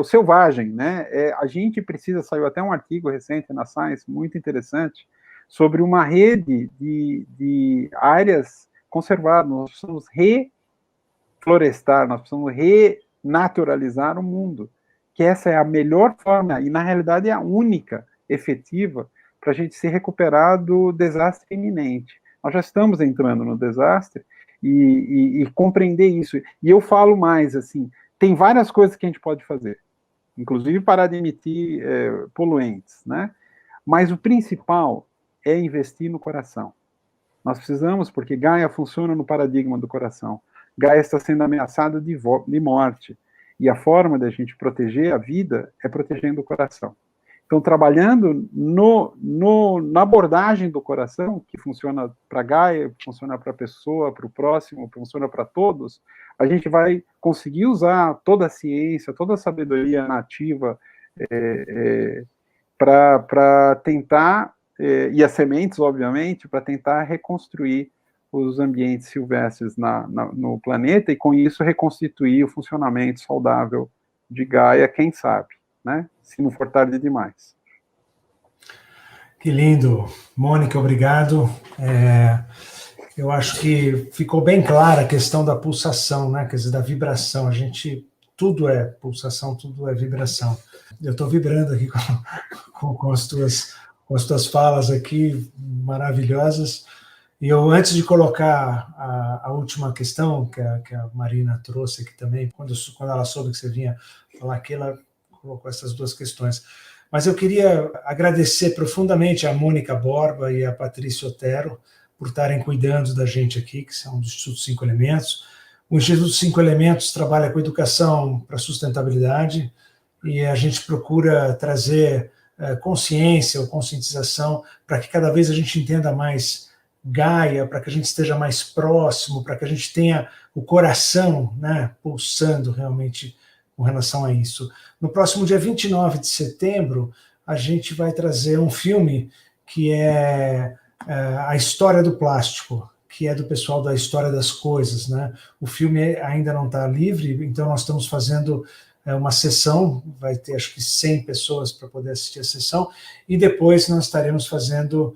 selvagem, né? A gente precisa, saiu até um artigo recente na Science, muito interessante, sobre uma rede de áreas conservadas. Nós precisamos reflorestar, nós precisamos renaturalizar o mundo, que essa é a melhor forma, e na realidade é a única efetiva, para a gente se recuperar do desastre iminente. Nós já estamos entrando no desastre, e compreender isso. E eu falo mais, assim, tem várias coisas que a gente pode fazer, inclusive parar de emitir poluentes, né? Mas o principal é investir no coração. Nós precisamos, porque Gaia funciona no paradigma do coração. Gaia está sendo ameaçada de morte. E a forma da gente proteger a vida é protegendo o coração. Então, trabalhando na abordagem do coração, que funciona para Gaia, funciona para a pessoa, para o próximo, funciona para todos, a gente vai conseguir usar toda a ciência, toda a sabedoria nativa para tentar, e as sementes, obviamente, para tentar reconstruir os ambientes silvestres no planeta e, com isso, reconstituir o funcionamento saudável de Gaia, quem sabe, né? Se não for tarde demais. Que lindo. Mônica, obrigado. Eu acho que ficou bem clara a questão da pulsação, né? Quer dizer, da vibração. Tudo é pulsação, tudo é vibração. Eu estou vibrando aqui com as tuas falas aqui, maravilhosas. E eu, antes de colocar a última questão que a Marina trouxe aqui também, quando ela soube que você vinha falar aqui, ela colocou essas duas questões. Mas eu queria agradecer profundamente a Mônica Borba e a Patrícia Otero por estarem cuidando da gente aqui, que são do Instituto 5 Elementos. O Instituto 5 Elementos trabalha com educação para sustentabilidade e a gente procura trazer consciência ou conscientização para que cada vez a gente entenda mais Gaia, para que a gente esteja mais próximo, para que a gente tenha o coração, né, pulsando realmente com relação a isso. No próximo dia 29 de setembro, a gente vai trazer um filme que é A História do Plástico, que é do pessoal da História das Coisas, né? O filme ainda não está livre, então nós estamos fazendo uma sessão, vai ter acho que 100 pessoas para poder assistir a sessão, e depois nós estaremos fazendo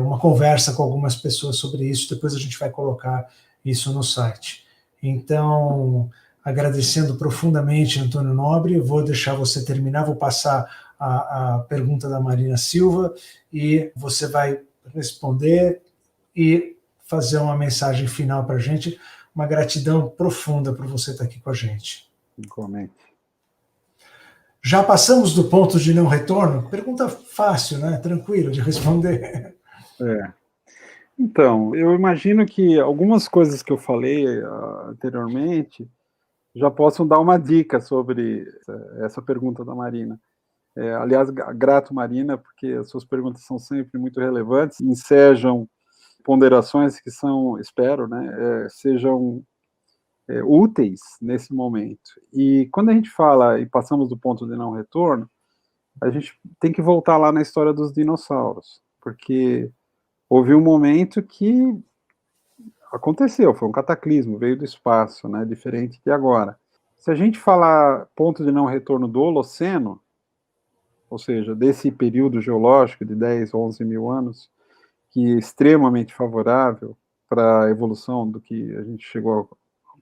uma conversa com algumas pessoas sobre isso, depois a gente vai colocar isso no site. Então, agradecendo profundamente, Antônio Nobre, vou deixar você terminar, vou passar a pergunta da Marina Silva, e você vai responder e fazer uma mensagem final para a gente, uma gratidão profunda por você estar aqui com a gente. Igualmente. Já passamos do ponto de não retorno? Pergunta fácil, né? Tranquilo de responder. Então, eu imagino que algumas coisas que eu falei anteriormente já possam dar uma dica sobre essa pergunta da Marina. Aliás, grato, Marina, porque as suas perguntas são sempre muito relevantes, ensejam ponderações que são, espero, né, sejam úteis nesse momento. E quando a gente fala e passamos do ponto de não retorno, a gente tem que voltar lá na história dos dinossauros, porque houve um momento que aconteceu, foi um cataclismo, veio do espaço, né, diferente de agora. Se a gente falar ponto de não retorno do Holoceno, ou seja, desse período geológico de 10, 11 mil anos, que é extremamente favorável para a evolução do que a gente chegou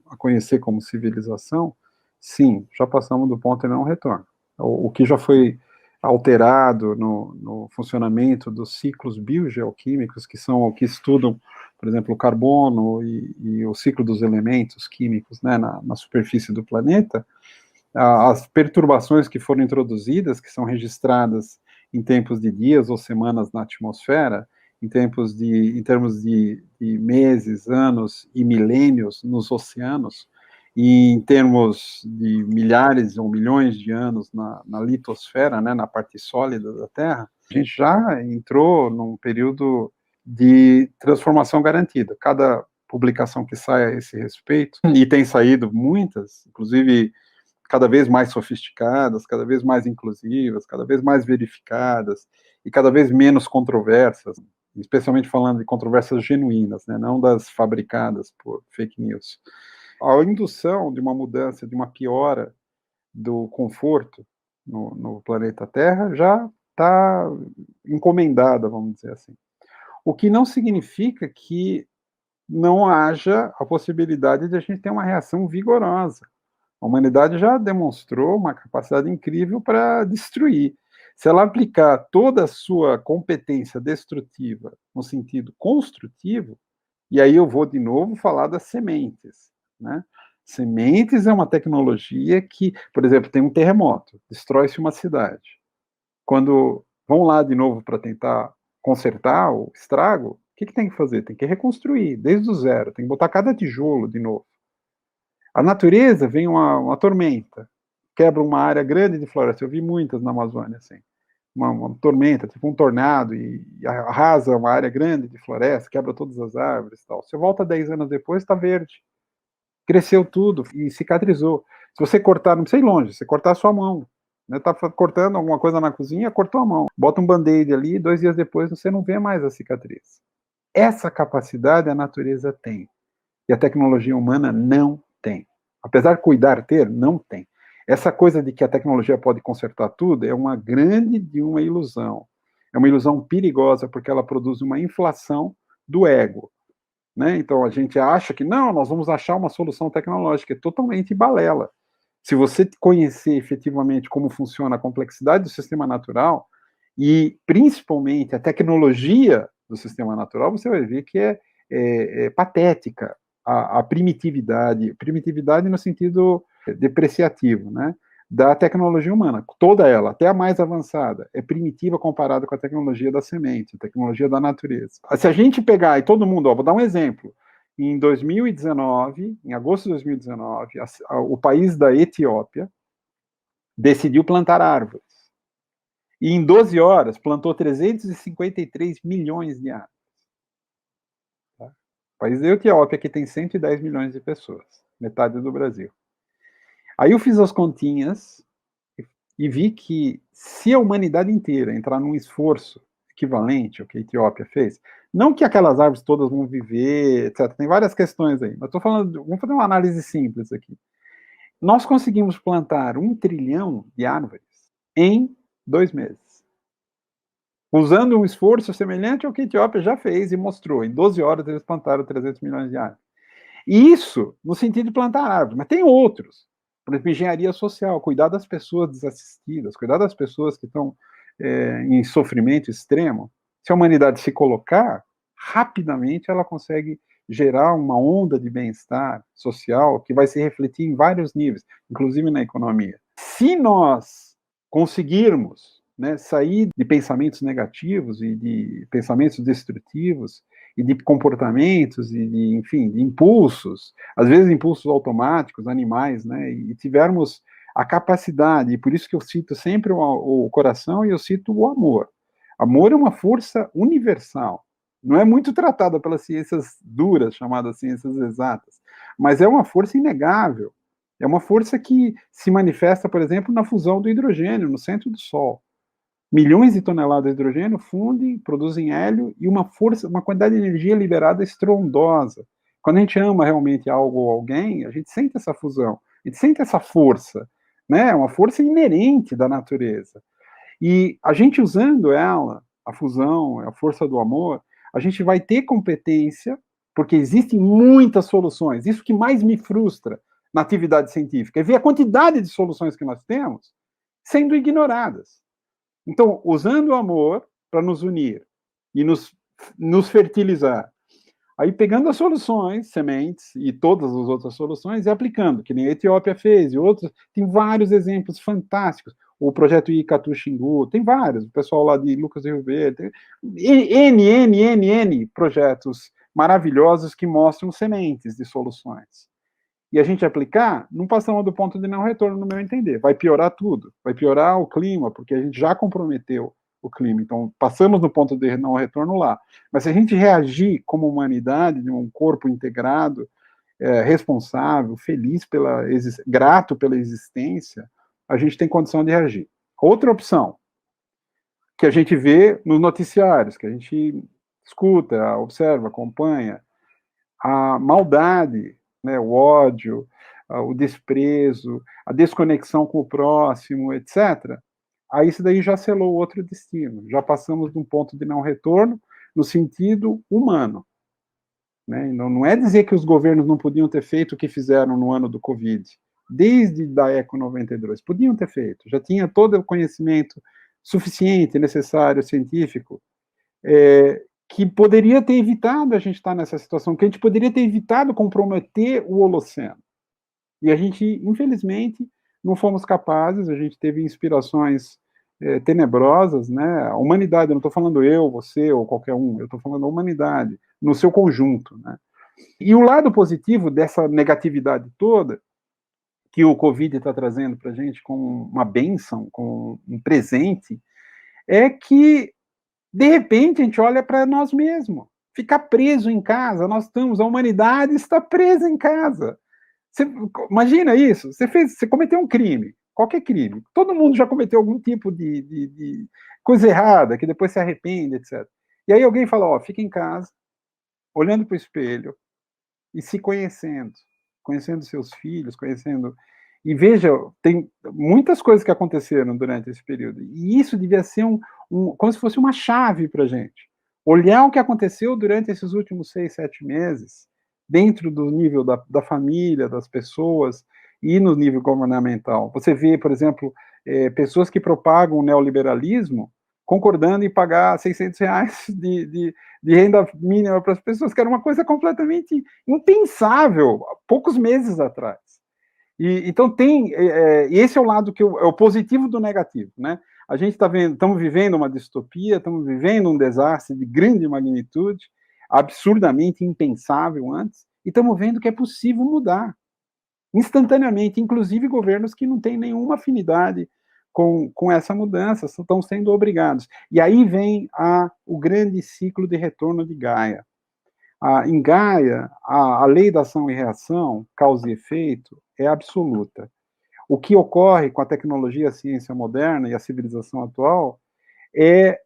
a conhecer como civilização, sim, já passamos do ponto de não retorno. O que já foi alterado no funcionamento dos ciclos biogeoquímicos, que são o que estudam, por exemplo, o carbono e o ciclo dos elementos químicos, né, na superfície do planeta, as perturbações que foram introduzidas, que são registradas em tempos de dias ou semanas na atmosfera, em termos de meses, anos e milênios nos oceanos, e em termos de milhares ou milhões de anos na litosfera, né, na parte sólida da Terra, a gente já entrou num período de transformação garantida. Cada publicação que sai a esse respeito, e tem saído muitas, inclusive cada vez mais sofisticadas, cada vez mais inclusivas, cada vez mais verificadas e cada vez menos controversas, especialmente falando de controvérsias genuínas, né, não das fabricadas por fake news. A indução de uma mudança, de uma piora do conforto no planeta Terra já está encomendada, vamos dizer assim. O que não significa que não haja a possibilidade de a gente ter uma reação vigorosa. A humanidade já demonstrou uma capacidade incrível para destruir. Se ela aplicar toda a sua competência destrutiva no sentido construtivo, e aí eu vou de novo falar das sementes, né? Sementes é uma tecnologia que, por exemplo, tem um terremoto, destrói-se uma cidade. Quando vão lá de novo para tentar consertar o estrago, o que tem que fazer? Tem que reconstruir, desde o zero, tem que botar cada tijolo de novo. A natureza vem uma tormenta, quebra uma área grande de floresta, eu vi muitas na Amazônia, assim, uma tormenta, tipo um tornado, e arrasa uma área grande de floresta, quebra todas as árvores e tal. Você volta 10 anos depois, está verde. Cresceu tudo e cicatrizou. Se você cortar, não precisa ir longe, você cortar a sua mão, né, tá cortando alguma coisa na cozinha, cortou a mão. Bota um band-aid ali, 2 dias depois você não vê mais a cicatriz. Essa capacidade a natureza tem. E a tecnologia humana não tem. Apesar de cuidar ter, não tem. Essa coisa de que a tecnologia pode consertar tudo é uma grande de uma ilusão. É uma ilusão perigosa porque ela produz uma inflação do ego. Né? Então a gente acha que não, nós vamos achar uma solução tecnológica, é totalmente balela. Se você conhecer efetivamente como funciona a complexidade do sistema natural e principalmente a tecnologia do sistema natural, você vai ver que é patética a primitividade no sentido depreciativo, né, da tecnologia humana. Toda ela, até a mais avançada, é primitiva comparada com a tecnologia da semente, a tecnologia da natureza. Se a gente pegar, e todo mundo, vou dar um exemplo, em 2019, em agosto de 2019, o país da Etiópia decidiu plantar árvores. E em 12 horas plantou 353 milhões de árvores. Tá? O país da Etiópia, que tem 110 milhões de pessoas, metade do Brasil. Aí eu fiz as continhas e vi que se a humanidade inteira entrar num esforço equivalente ao que a Etiópia fez, não que aquelas árvores todas vão viver, etc. Tem várias questões aí, mas estou falando, vamos fazer uma análise simples aqui. Nós conseguimos plantar 1 trilhão de árvores em 2 meses. Usando um esforço semelhante ao que a Etiópia já fez e mostrou. Em 12 horas eles plantaram 300 milhões de árvores. E isso no sentido de plantar árvores, mas tem outros. Por exemplo, engenharia social, cuidar das pessoas desassistidas, cuidar das pessoas que estão em sofrimento extremo. Se a humanidade se colocar, rapidamente ela consegue gerar uma onda de bem-estar social que vai se refletir em vários níveis, inclusive na economia. Se nós conseguirmos, né, sair de pensamentos negativos e de pensamentos destrutivos e de comportamentos e de, enfim, de impulsos, às vezes impulsos automáticos, animais, né, e tivermos a capacidade, e por isso que eu cito sempre o coração e eu cito o amor. Amor é uma força universal, não é muito tratada pelas ciências duras, chamadas ciências exatas, mas é uma força inegável, é uma força que se manifesta, por exemplo, na fusão do hidrogênio no centro do Sol. Milhões de toneladas de hidrogênio fundem, produzem hélio e uma força, uma quantidade de energia liberada estrondosa. Quando a gente ama realmente algo ou alguém, a gente sente essa fusão, a gente sente essa força, né? É uma força inerente da natureza. E a gente usando ela, a fusão, a força do amor, a gente vai ter competência, porque existem muitas soluções. Isso que mais me frustra na atividade científica é ver a quantidade de soluções que nós temos sendo ignoradas. Então, usando o amor para nos unir e nos fertilizar, aí pegando as soluções, sementes e todas as outras soluções e aplicando, que nem a Etiópia fez e outros, tem vários exemplos fantásticos. o projeto Icatu Xingu, tem vários, o pessoal lá de Lucas do Rio Verde, N projetos maravilhosos que mostram sementes de soluções. E a gente aplicar, não passamos do ponto de não retorno, no meu entender. Vai piorar tudo. Vai piorar o clima, porque a gente já comprometeu o clima. Então, passamos do ponto de não retorno lá. Mas se a gente reagir como humanidade, de um corpo integrado, responsável, feliz grato pela existência, a gente tem condição de reagir. Outra opção, que a gente vê nos noticiários, que a gente escuta, observa, acompanha, a maldade, né, o ódio, o desprezo, a desconexão com o próximo, etc., aí isso daí já selou outro destino. Já passamos de um ponto de não retorno no sentido humano. Né? Não é dizer que os governos não podiam ter feito o que fizeram no ano do Covid, desde da Eco 92. Podiam ter feito, já tinha todo o conhecimento suficiente, necessário, científico, que poderia ter evitado a gente estar nessa situação, que a gente poderia ter evitado comprometer o Holoceno. E a gente, infelizmente, não fomos capazes, a gente teve inspirações tenebrosas, né? A humanidade, eu não estou falando eu, você ou qualquer um, eu estou falando a humanidade, no seu conjunto, né? E o lado positivo dessa negatividade toda, que o Covid está trazendo para a gente como uma bênção, como um presente, é que de repente a gente olha para nós mesmos, ficar preso em casa, a humanidade está presa em casa. Você, imagina isso, você cometeu um crime, qualquer crime, todo mundo já cometeu algum tipo de coisa errada, que depois se arrepende, etc. E aí alguém fala, ó, fica em casa, olhando para o espelho e se conhecendo seus filhos, conhecendo... E veja, tem muitas coisas que aconteceram durante esse período. E isso devia ser como se fosse uma chave para a gente. Olhar o que aconteceu durante esses últimos 6, 7 meses, dentro do nível da família, das pessoas, e no nível governamental. Você vê, por exemplo, pessoas que propagam o neoliberalismo concordando em pagar R$600 de renda mínima para as pessoas, que era uma coisa completamente impensável, há poucos meses atrás. Então esse é o lado é o positivo do negativo, né? A gente estamos vivendo uma distopia, estamos vivendo um desastre de grande magnitude, absurdamente impensável antes, e estamos vendo que é possível mudar instantaneamente, inclusive governos que não têm nenhuma afinidade com essa mudança, estão sendo obrigados. E aí vem o grande ciclo de retorno de Gaia. Em Gaia, a lei da ação e reação, causa e efeito, é absoluta. O que ocorre com a tecnologia, a ciência moderna e a civilização atual é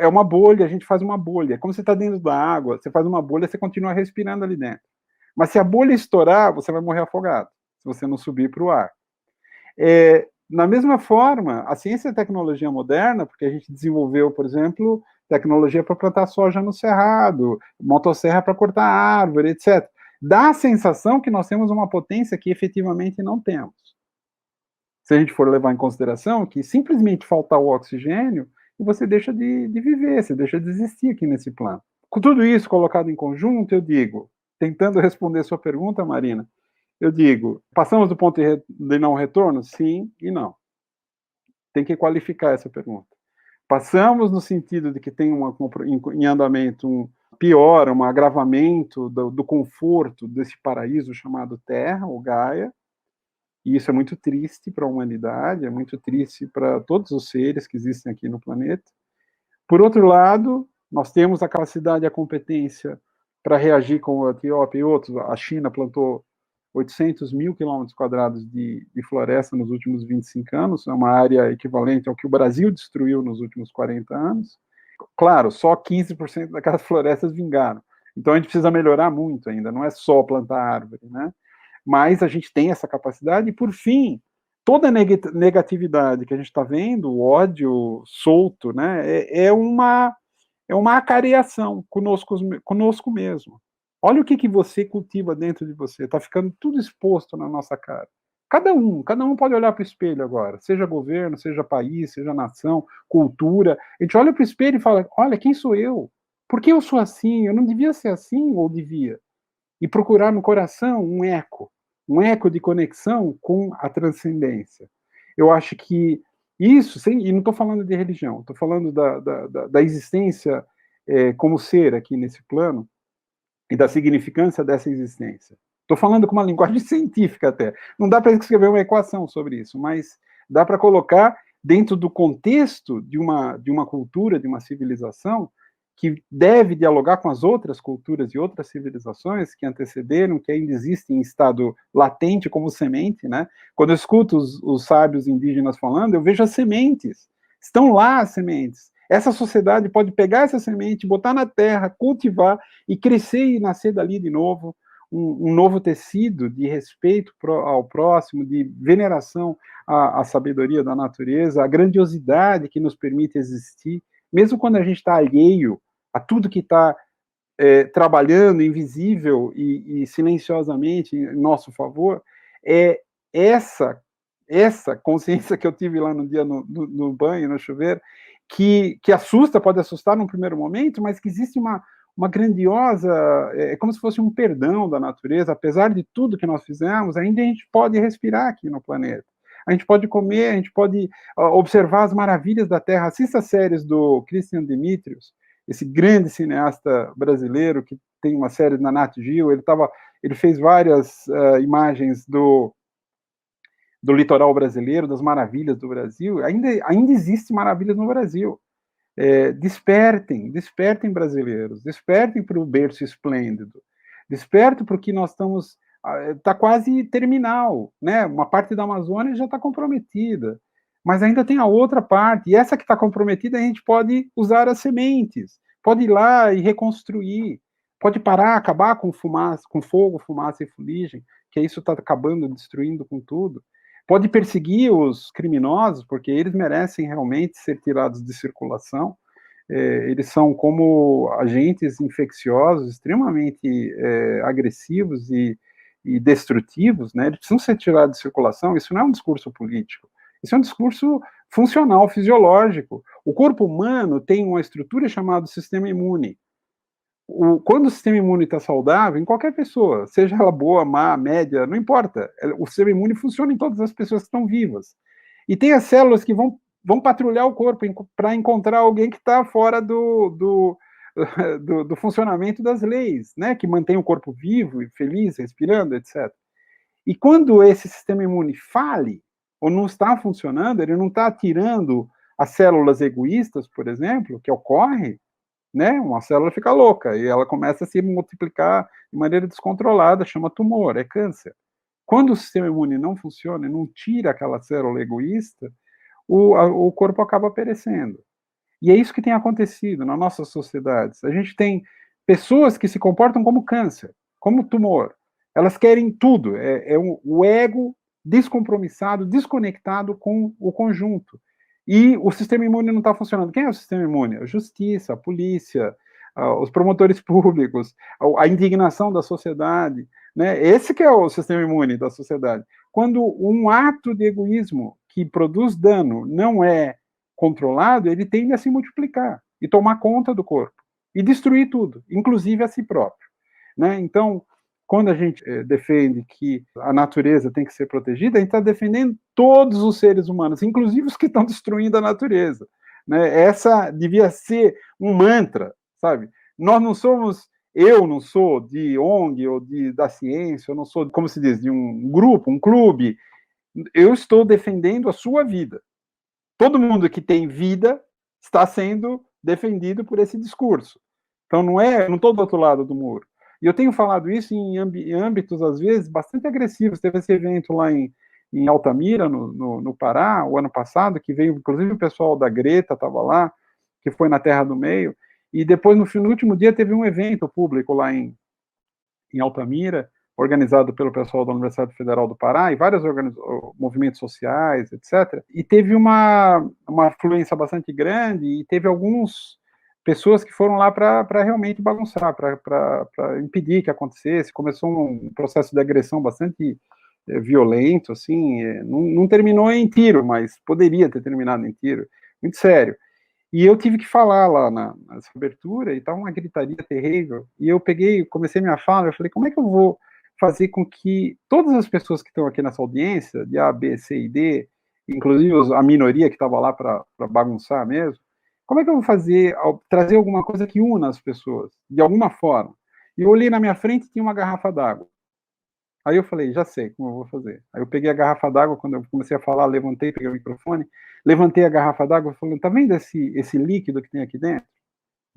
uma bolha, a gente faz uma bolha. Como você está dentro da água, você faz uma bolha, você continua respirando ali dentro. Mas se a bolha estourar, você vai morrer afogado, se você não subir para o ar. Na mesma forma, a ciência e a tecnologia moderna, porque a gente desenvolveu, por exemplo, tecnologia para plantar soja no cerrado, motosserra para cortar árvore, etc. Dá a sensação que nós temos uma potência que efetivamente não temos. Se a gente for levar em consideração que simplesmente falta o oxigênio, e você deixa de viver, você deixa de existir aqui nesse plano. Com tudo isso colocado em conjunto, eu digo, tentando responder sua pergunta, Marina, eu digo, passamos do ponto de não retorno? Sim e não. Tem que qualificar essa pergunta. Passamos no sentido de que tem em andamento um agravamento do conforto desse paraíso chamado Terra, ou Gaia, e isso é muito triste para a humanidade, é muito triste para todos os seres que existem aqui no planeta. Por outro lado, nós temos a capacidade e a competência para reagir com a Etiópia e outros. A China plantou 800 mil quilômetros quadrados de floresta nos últimos 25 anos, é uma área equivalente ao que o Brasil destruiu nos últimos 40 anos. Claro, só 15% daquelas florestas vingaram. Então a gente precisa melhorar muito ainda, não é só plantar árvore, né? Mas a gente tem essa capacidade, e por fim, toda a negatividade que a gente está vendo, o ódio solto, né, é uma acareação conosco mesmo. Olha o que você cultiva dentro de você, está ficando tudo exposto na nossa cara. Cada um pode olhar para o espelho agora, seja governo, seja país, seja nação, cultura. A gente olha para o espelho e fala, olha, quem sou eu? Por que eu sou assim? Eu não devia ser assim, ou devia? E procurar no coração um eco de conexão com a transcendência. Eu acho que isso, e não estou falando de religião, estou falando da existência como ser aqui nesse plano e da significância dessa existência. Estou falando com uma linguagem científica até. Não dá para escrever uma equação sobre isso, mas dá para colocar dentro do contexto de uma cultura, de uma civilização, que deve dialogar com as outras culturas e outras civilizações que antecederam, que ainda existem em estado latente como semente, né? Quando eu escuto os sábios indígenas falando, eu vejo as sementes. Estão lá as sementes. Essa sociedade pode pegar essa semente, botar na terra, cultivar e crescer e nascer dali de novo, um novo tecido de respeito ao próximo, de veneração à sabedoria da natureza, à grandiosidade que nos permite existir, mesmo quando a gente está alheio a tudo que está trabalhando invisível e silenciosamente em nosso favor, é essa consciência que eu tive lá no dia no banho, no chuveiro, que assusta, pode assustar num primeiro momento, mas que existe uma grandiosa, como se fosse um perdão da natureza, apesar de tudo que nós fizemos, ainda a gente pode respirar aqui no planeta. A gente pode comer, a gente pode observar as maravilhas da Terra. Assista as séries do Christian Dimitrios, esse grande cineasta brasileiro que tem uma série na Nat Geo. Ele fez várias imagens do litoral brasileiro, das maravilhas do Brasil. Ainda existe maravilhas no Brasil. Despertem brasileiros, despertem para o berço esplêndido, despertem para o que nós estamos, está quase terminal, né? Uma parte da Amazônia já está comprometida, mas ainda tem a outra parte, e essa que está comprometida a gente pode usar as sementes, pode ir lá e reconstruir, pode parar, acabar com fumaça, com fogo, fumaça e fuligem, que isso está acabando, destruindo com tudo. Pode perseguir os criminosos, porque eles merecem realmente ser tirados de circulação. Eles são como agentes infecciosos, extremamente agressivos e destrutivos, né? Eles precisam ser tirados de circulação. Isso não é um discurso político, isso é um discurso funcional, fisiológico. O corpo humano tem uma estrutura chamada sistema imune. Quando o sistema imune está saudável, em qualquer pessoa, seja ela boa, má, média, não importa, o sistema imune funciona em todas as pessoas que estão vivas. E tem as células que vão patrulhar o corpo para encontrar alguém que está fora do funcionamento das leis, né, que mantém o corpo vivo e feliz, respirando, etc. E quando esse sistema imune fale, ou não está funcionando, ele não está atirando as células egoístas, por exemplo, que ocorre, né? Uma célula fica louca e ela começa a se multiplicar de maneira descontrolada, chama tumor, é câncer. Quando o sistema imune não funciona e não tira aquela célula egoísta, o corpo acaba perecendo. E é isso que tem acontecido nas nossas sociedades. A gente tem pessoas que se comportam como câncer, como tumor. Elas querem tudo. O ego descompromissado, desconectado com o conjunto. E o sistema imune não está funcionando. Quem é o sistema imune? A justiça, a polícia, os promotores públicos, a indignação da sociedade, né? Esse que é o sistema imune da sociedade. Quando um ato de egoísmo que produz dano não é controlado, ele tende a se multiplicar e tomar conta do corpo e destruir tudo, inclusive a si próprio, né? Então, quando a gente defende que a natureza tem que ser protegida, a gente está defendendo todos os seres humanos, inclusive os que estão destruindo a natureza, né? Essa devia ser um mantra, sabe? Nós não somos, eu não sou de ONG ou da ciência, eu não sou, como se diz, de um grupo, um clube. Eu estou defendendo a sua vida. Todo mundo que tem vida está sendo defendido por esse discurso. Então, não estou do outro lado do muro. E eu tenho falado isso em âmbitos, às vezes, bastante agressivos. Teve esse evento lá em Altamira, no Pará, o ano passado, que veio, inclusive, o pessoal da Greta estava lá, que foi na Terra do Meio, e depois, no último dia, teve um evento público lá em Altamira, organizado pelo pessoal da Universidade Federal do Pará, e vários movimentos sociais, etc. E teve uma afluência bastante grande, e teve algumas pessoas que foram lá para realmente bagunçar, para impedir que acontecesse. Começou um processo de agressão bastante violento, assim, não terminou em tiro, mas poderia ter terminado em tiro, muito sério. E eu tive que falar lá nessa abertura, e estava uma gritaria terrível, e eu comecei minha fala, eu falei, como é que eu vou fazer com que todas as pessoas que estão aqui nessa audiência, de A, B, C e D, inclusive a minoria que estava lá para bagunçar mesmo, como é que eu vou fazer, trazer alguma coisa que una as pessoas, de alguma forma? E eu olhei na minha frente e tinha uma garrafa d'água. Aí eu falei, já sei como eu vou fazer. Aí eu peguei a garrafa d'água, quando eu comecei a falar, levantei, peguei o microfone, levantei a garrafa d'água e falei, tá vendo esse líquido que tem aqui dentro?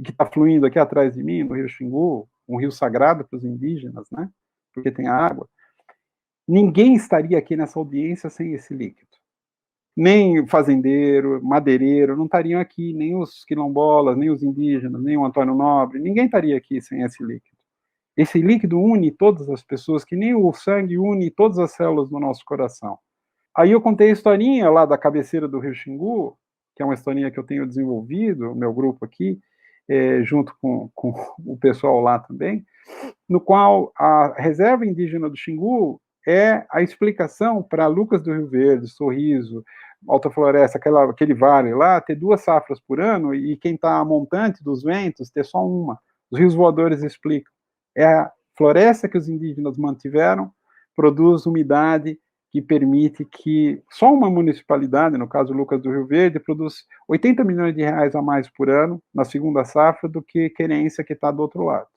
Que está fluindo aqui atrás de mim, no rio Xingu, um rio sagrado para os indígenas, né? Porque tem água. Ninguém estaria aqui nessa audiência sem esse líquido. Nem fazendeiro, madeireiro, não estariam aqui, nem os quilombolas, nem os indígenas, nem o Antônio Nobre, ninguém estaria aqui sem esse líquido. Esse líquido une todas as pessoas, que nem o sangue une todas as células do nosso coração. Aí eu contei a historinha lá da cabeceira do rio Xingu, que é uma historinha que eu tenho desenvolvido, o meu grupo aqui, junto com o pessoal lá também, no qual a reserva indígena do Xingu é a explicação para Lucas do Rio Verde, Sorriso, Alta Floresta, aquele vale lá, ter 2 safras por ano e quem está a montante dos ventos ter só uma. Os rios voadores explicam. É a floresta que os indígenas mantiveram, produz umidade que permite que só uma municipalidade, no caso Lucas do Rio Verde, produz 80 milhões de reais a mais por ano na segunda safra do que Querência, que está do outro lado.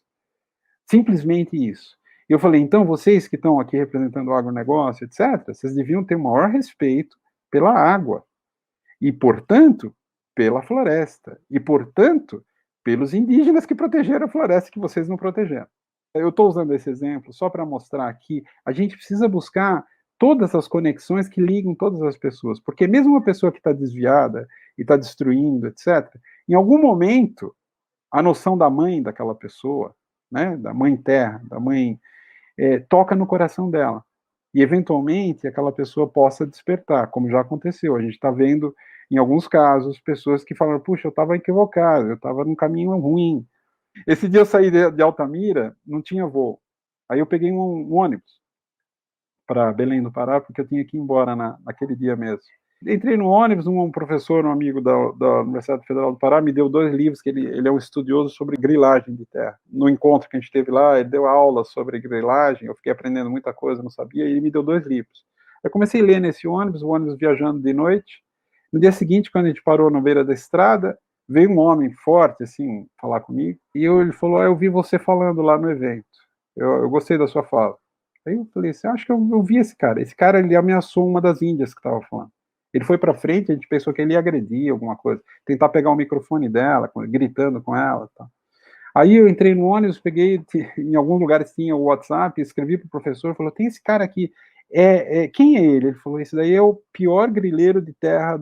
Simplesmente isso. Eu falei, então vocês que estão aqui representando o agronegócio, etc., vocês deviam ter o maior respeito pela água e, portanto, pela floresta e, portanto, pelos indígenas que protegeram a floresta que vocês não protegeram. Eu estou usando esse exemplo só para mostrar que a gente precisa buscar todas as conexões que ligam todas as pessoas, porque mesmo uma pessoa que está desviada e está destruindo, etc., em algum momento, a noção da mãe daquela pessoa, né, da mãe terra, da mãe, toca no coração dela. E, eventualmente, aquela pessoa possa despertar, como já aconteceu. A gente está vendo, em alguns casos, pessoas que falam, puxa, eu estava equivocado, eu estava num caminho ruim. Esse dia eu saí de Altamira, não tinha voo. Aí eu peguei um ônibus para Belém do Pará, porque eu tinha que ir embora naquele dia mesmo. Entrei no ônibus, um professor, um amigo da Universidade Federal do Pará, me deu 2 livros, que ele é um estudioso sobre grilagem de terra. No encontro que a gente teve lá, ele deu aula sobre grilagem, eu fiquei aprendendo muita coisa, não sabia, e ele me deu 2 livros. Eu comecei a ler nesse ônibus, o ônibus viajando de noite. No dia seguinte, quando a gente parou na beira da estrada, veio um homem forte, assim, falar comigo, e ele falou, eu vi você falando lá no evento, eu gostei da sua fala. Aí eu falei assim, acho que eu vi esse cara, ele ameaçou uma das índias que estava falando. Ele foi para frente, a gente pensou que ele ia agredir alguma coisa, tentar pegar o microfone dela, gritando com ela. Tá. Aí eu entrei no ônibus, peguei, em alguns lugares tinha o WhatsApp, escrevi para o professor, falou, tem esse cara aqui, quem é ele? Ele falou, esse daí é o pior grileiro de terra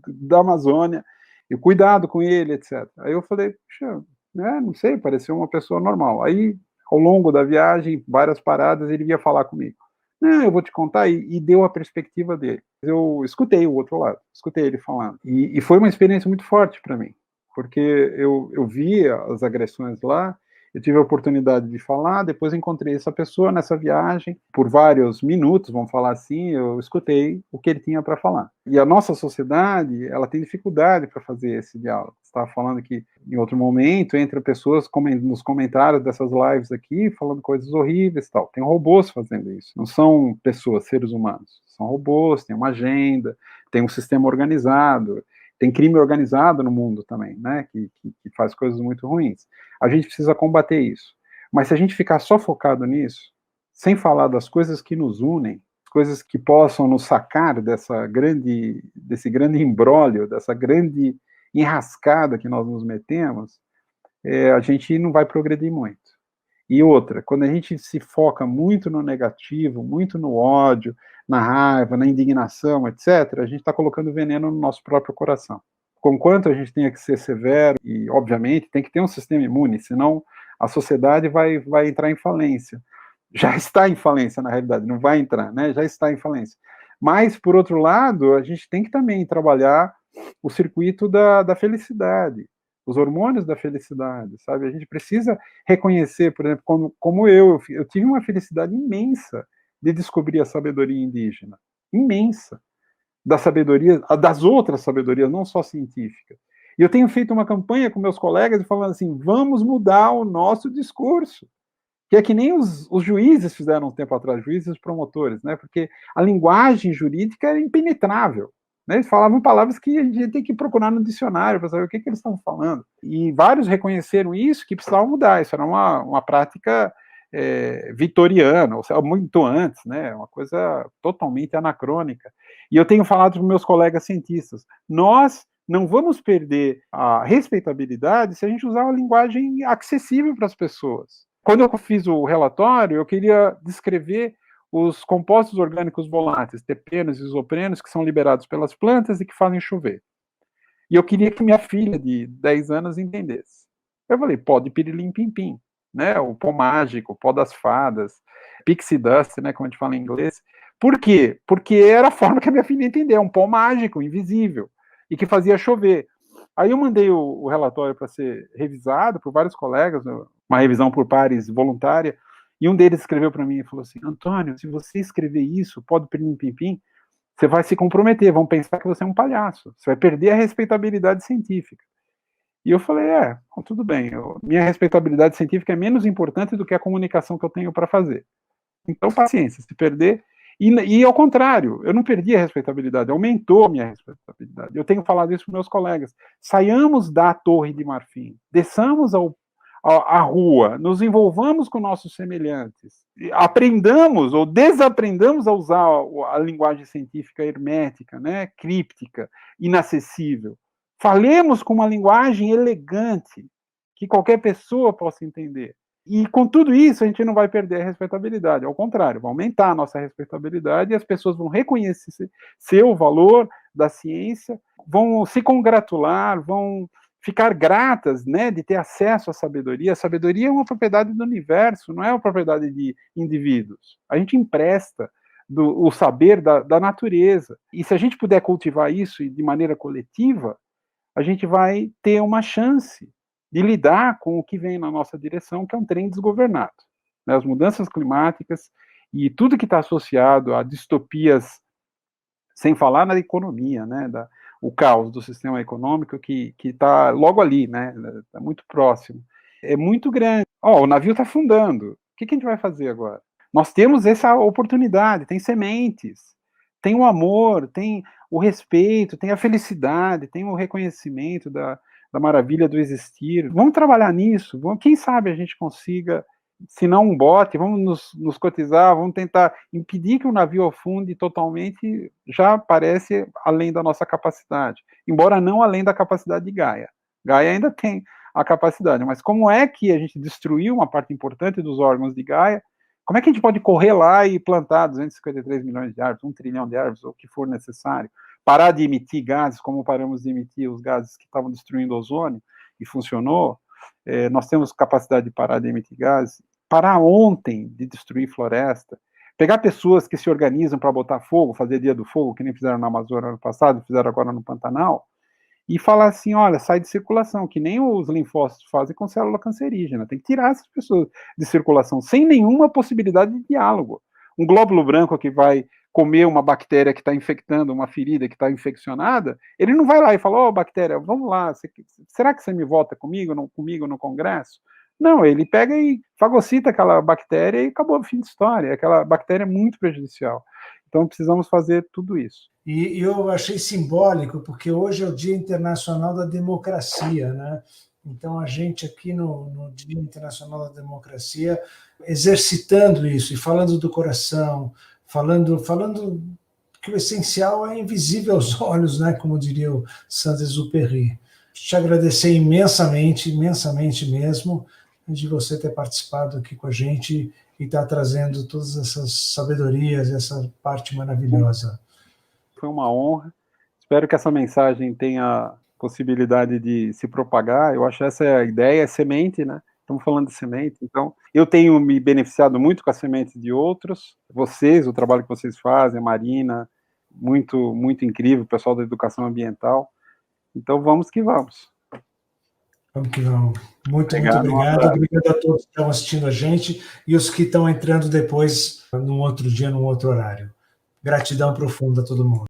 da Amazônia, e cuidado com ele, etc. Aí eu falei, puxa, não sei, pareceu uma pessoa normal. Aí, ao longo da viagem, várias paradas, ele ia falar comigo. Não, eu vou te contar, e deu a perspectiva dele. Eu escutei o outro lado, escutei ele falando. E foi uma experiência muito forte para mim, porque eu vi as agressões lá, eu tive a oportunidade de falar, depois encontrei essa pessoa nessa viagem, por vários minutos, vamos falar assim, eu escutei o que ele tinha para falar. E a nossa sociedade, ela tem dificuldade para fazer esse diálogo. Você estava falando que, em outro momento, entre pessoas nos comentários dessas lives aqui, falando coisas horríveis e tal. Tem robôs fazendo isso, não são pessoas, seres humanos. São robôs, tem uma agenda, tem um sistema organizado, tem crime organizado no mundo também, né, que faz coisas muito ruins. A gente precisa combater isso. Mas se a gente ficar só focado nisso, sem falar das coisas que nos unem, coisas que possam nos sacar desse grande imbróglio, dessa grande enrascada que nós nos metemos, a gente não vai progredir muito. E outra, quando a gente se foca muito no negativo, muito no ódio, na raiva, na indignação, etc., a gente está colocando veneno no nosso próprio coração. Conquanto a gente tenha que ser severo, e obviamente tem que ter um sistema imune, senão a sociedade vai entrar em falência. Já está em falência, na realidade, não vai entrar, né? Já está em falência. Mas, por outro lado, a gente tem que também trabalhar o circuito da felicidade, os hormônios da felicidade, sabe? A gente precisa reconhecer, por exemplo, como eu tive uma felicidade imensa de descobrir a sabedoria indígena, imensa, da sabedoria, das outras sabedorias, não só científica. E eu tenho feito uma campanha com meus colegas falando assim, vamos mudar o nosso discurso, que é que nem os juízes fizeram um tempo atrás, juízes promotores, né? Porque a linguagem jurídica é impenetrável. né? Eles falavam palavras que a gente tem que procurar no dicionário para saber o que eles estão falando. E vários reconheceram isso, que precisava mudar. Isso era uma prática vitoriana, ou seja, muito antes, né? Uma coisa totalmente anacrônica. E eu tenho falado para os meus colegas cientistas, nós não vamos perder a respeitabilidade se a gente usar uma linguagem acessível para as pessoas. Quando eu fiz o relatório, eu queria descrever os compostos orgânicos voláteis, terpenos e isoprenos, que são liberados pelas plantas e que fazem chover. E eu queria que minha filha, de 10 anos, entendesse. Eu falei, pó de pirilim-pim-pim, né? O pó mágico, o pó das fadas, pixie dust, né? Como a gente fala em inglês. Por quê? Porque era a forma que a minha filha entendeu, um pó mágico, invisível, e que fazia chover. Aí eu mandei o relatório para ser revisado por vários colegas, uma revisão por pares voluntária, e um deles escreveu para mim e falou assim, Antônio, se você escrever isso, pó do pirilim-pim-pim, você vai se comprometer, vão pensar que você é um palhaço, você vai perder a respeitabilidade científica. E eu falei, tudo bem, minha respeitabilidade científica é menos importante do que a comunicação que eu tenho para fazer. Então, paciência, se perder... E ao contrário, eu não perdi a respeitabilidade, aumentou a minha respeitabilidade. Eu tenho falado isso para meus colegas. Saiamos da Torre de Marfim, desçamos à rua, nos envolvamos com nossos semelhantes, aprendamos ou desaprendamos a usar a linguagem científica hermética, né, críptica, inacessível. Falemos com uma linguagem elegante, que qualquer pessoa possa entender. E com tudo isso, a gente não vai perder a respeitabilidade, ao contrário, vai aumentar a nossa respeitabilidade e as pessoas vão reconhecer o valor da ciência, vão se congratular, vão ficar gratas, né, de ter acesso à sabedoria. A sabedoria é uma propriedade do universo, não é uma propriedade de indivíduos. A gente empresta o saber da natureza. E se a gente puder cultivar isso de maneira coletiva, a gente vai ter uma chance de lidar com o que vem na nossa direção, que é um trem desgovernado. Né? As mudanças climáticas e tudo que está associado a distopias, sem falar na economia, né? O caos do sistema econômico que está logo ali, né? Está muito próximo. É muito grande. O navio está afundando. O que a gente vai fazer agora? Nós temos essa oportunidade, tem sementes, tem o amor, tem o respeito, tem a felicidade, tem o reconhecimento da maravilha do existir. Vamos trabalhar nisso, quem sabe a gente consiga, se não um bote, vamos nos cotizar, vamos tentar impedir que o navio afunde totalmente, já parece além da nossa capacidade, embora não além da capacidade de Gaia. Gaia ainda tem a capacidade, mas como é que a gente destruiu uma parte importante dos órgãos de Gaia? Como é que a gente pode correr lá e plantar 253 milhões de árvores, 1 trilhão de árvores, ou o que for necessário? Parar de emitir gases, como paramos de emitir os gases que estavam destruindo o ozônio, e funcionou. Nós temos capacidade de parar de emitir gases. Parar ontem de destruir floresta. Pegar pessoas que se organizam para botar fogo, fazer dia do fogo, que nem fizeram na Amazônia ano passado, fizeram agora no Pantanal, e falar assim, olha, sai de circulação, que nem os linfócitos fazem com célula cancerígena. Tem que tirar essas pessoas de circulação, sem nenhuma possibilidade de diálogo. Um glóbulo branco que vai comer uma bactéria que está infectando, uma ferida que está infeccionada, ele não vai lá e fala, bactéria, vamos lá, será que você me vota comigo no Congresso? Não, ele pega e fagocita aquela bactéria e acabou o fim de história. Aquela bactéria é muito prejudicial. Então, precisamos fazer tudo isso. E eu achei simbólico, porque hoje é o Dia Internacional da Democracia, né? Então, a gente aqui no Dia Internacional da Democracia, exercitando isso e falando do coração, falando que o essencial é invisível aos olhos, né? Como diria o Saint-Exupéry. Te agradecer imensamente, imensamente mesmo, de você ter participado aqui com a gente e estar trazendo todas essas sabedorias, essa parte maravilhosa. Foi uma honra. Espero que essa mensagem tenha possibilidade de se propagar. Eu acho que essa é a ideia, é semente, né? Estamos falando de semente. Então, eu tenho me beneficiado muito com as sementes de outros. Vocês, o trabalho que vocês fazem, a Marina, muito, muito incrível, o pessoal da educação ambiental. Então, vamos que vamos. Vamos que vamos. Muito obrigado. Obrigado a todos que estão assistindo a gente e os que estão entrando depois, num outro dia, num outro horário. Gratidão profunda a todo mundo.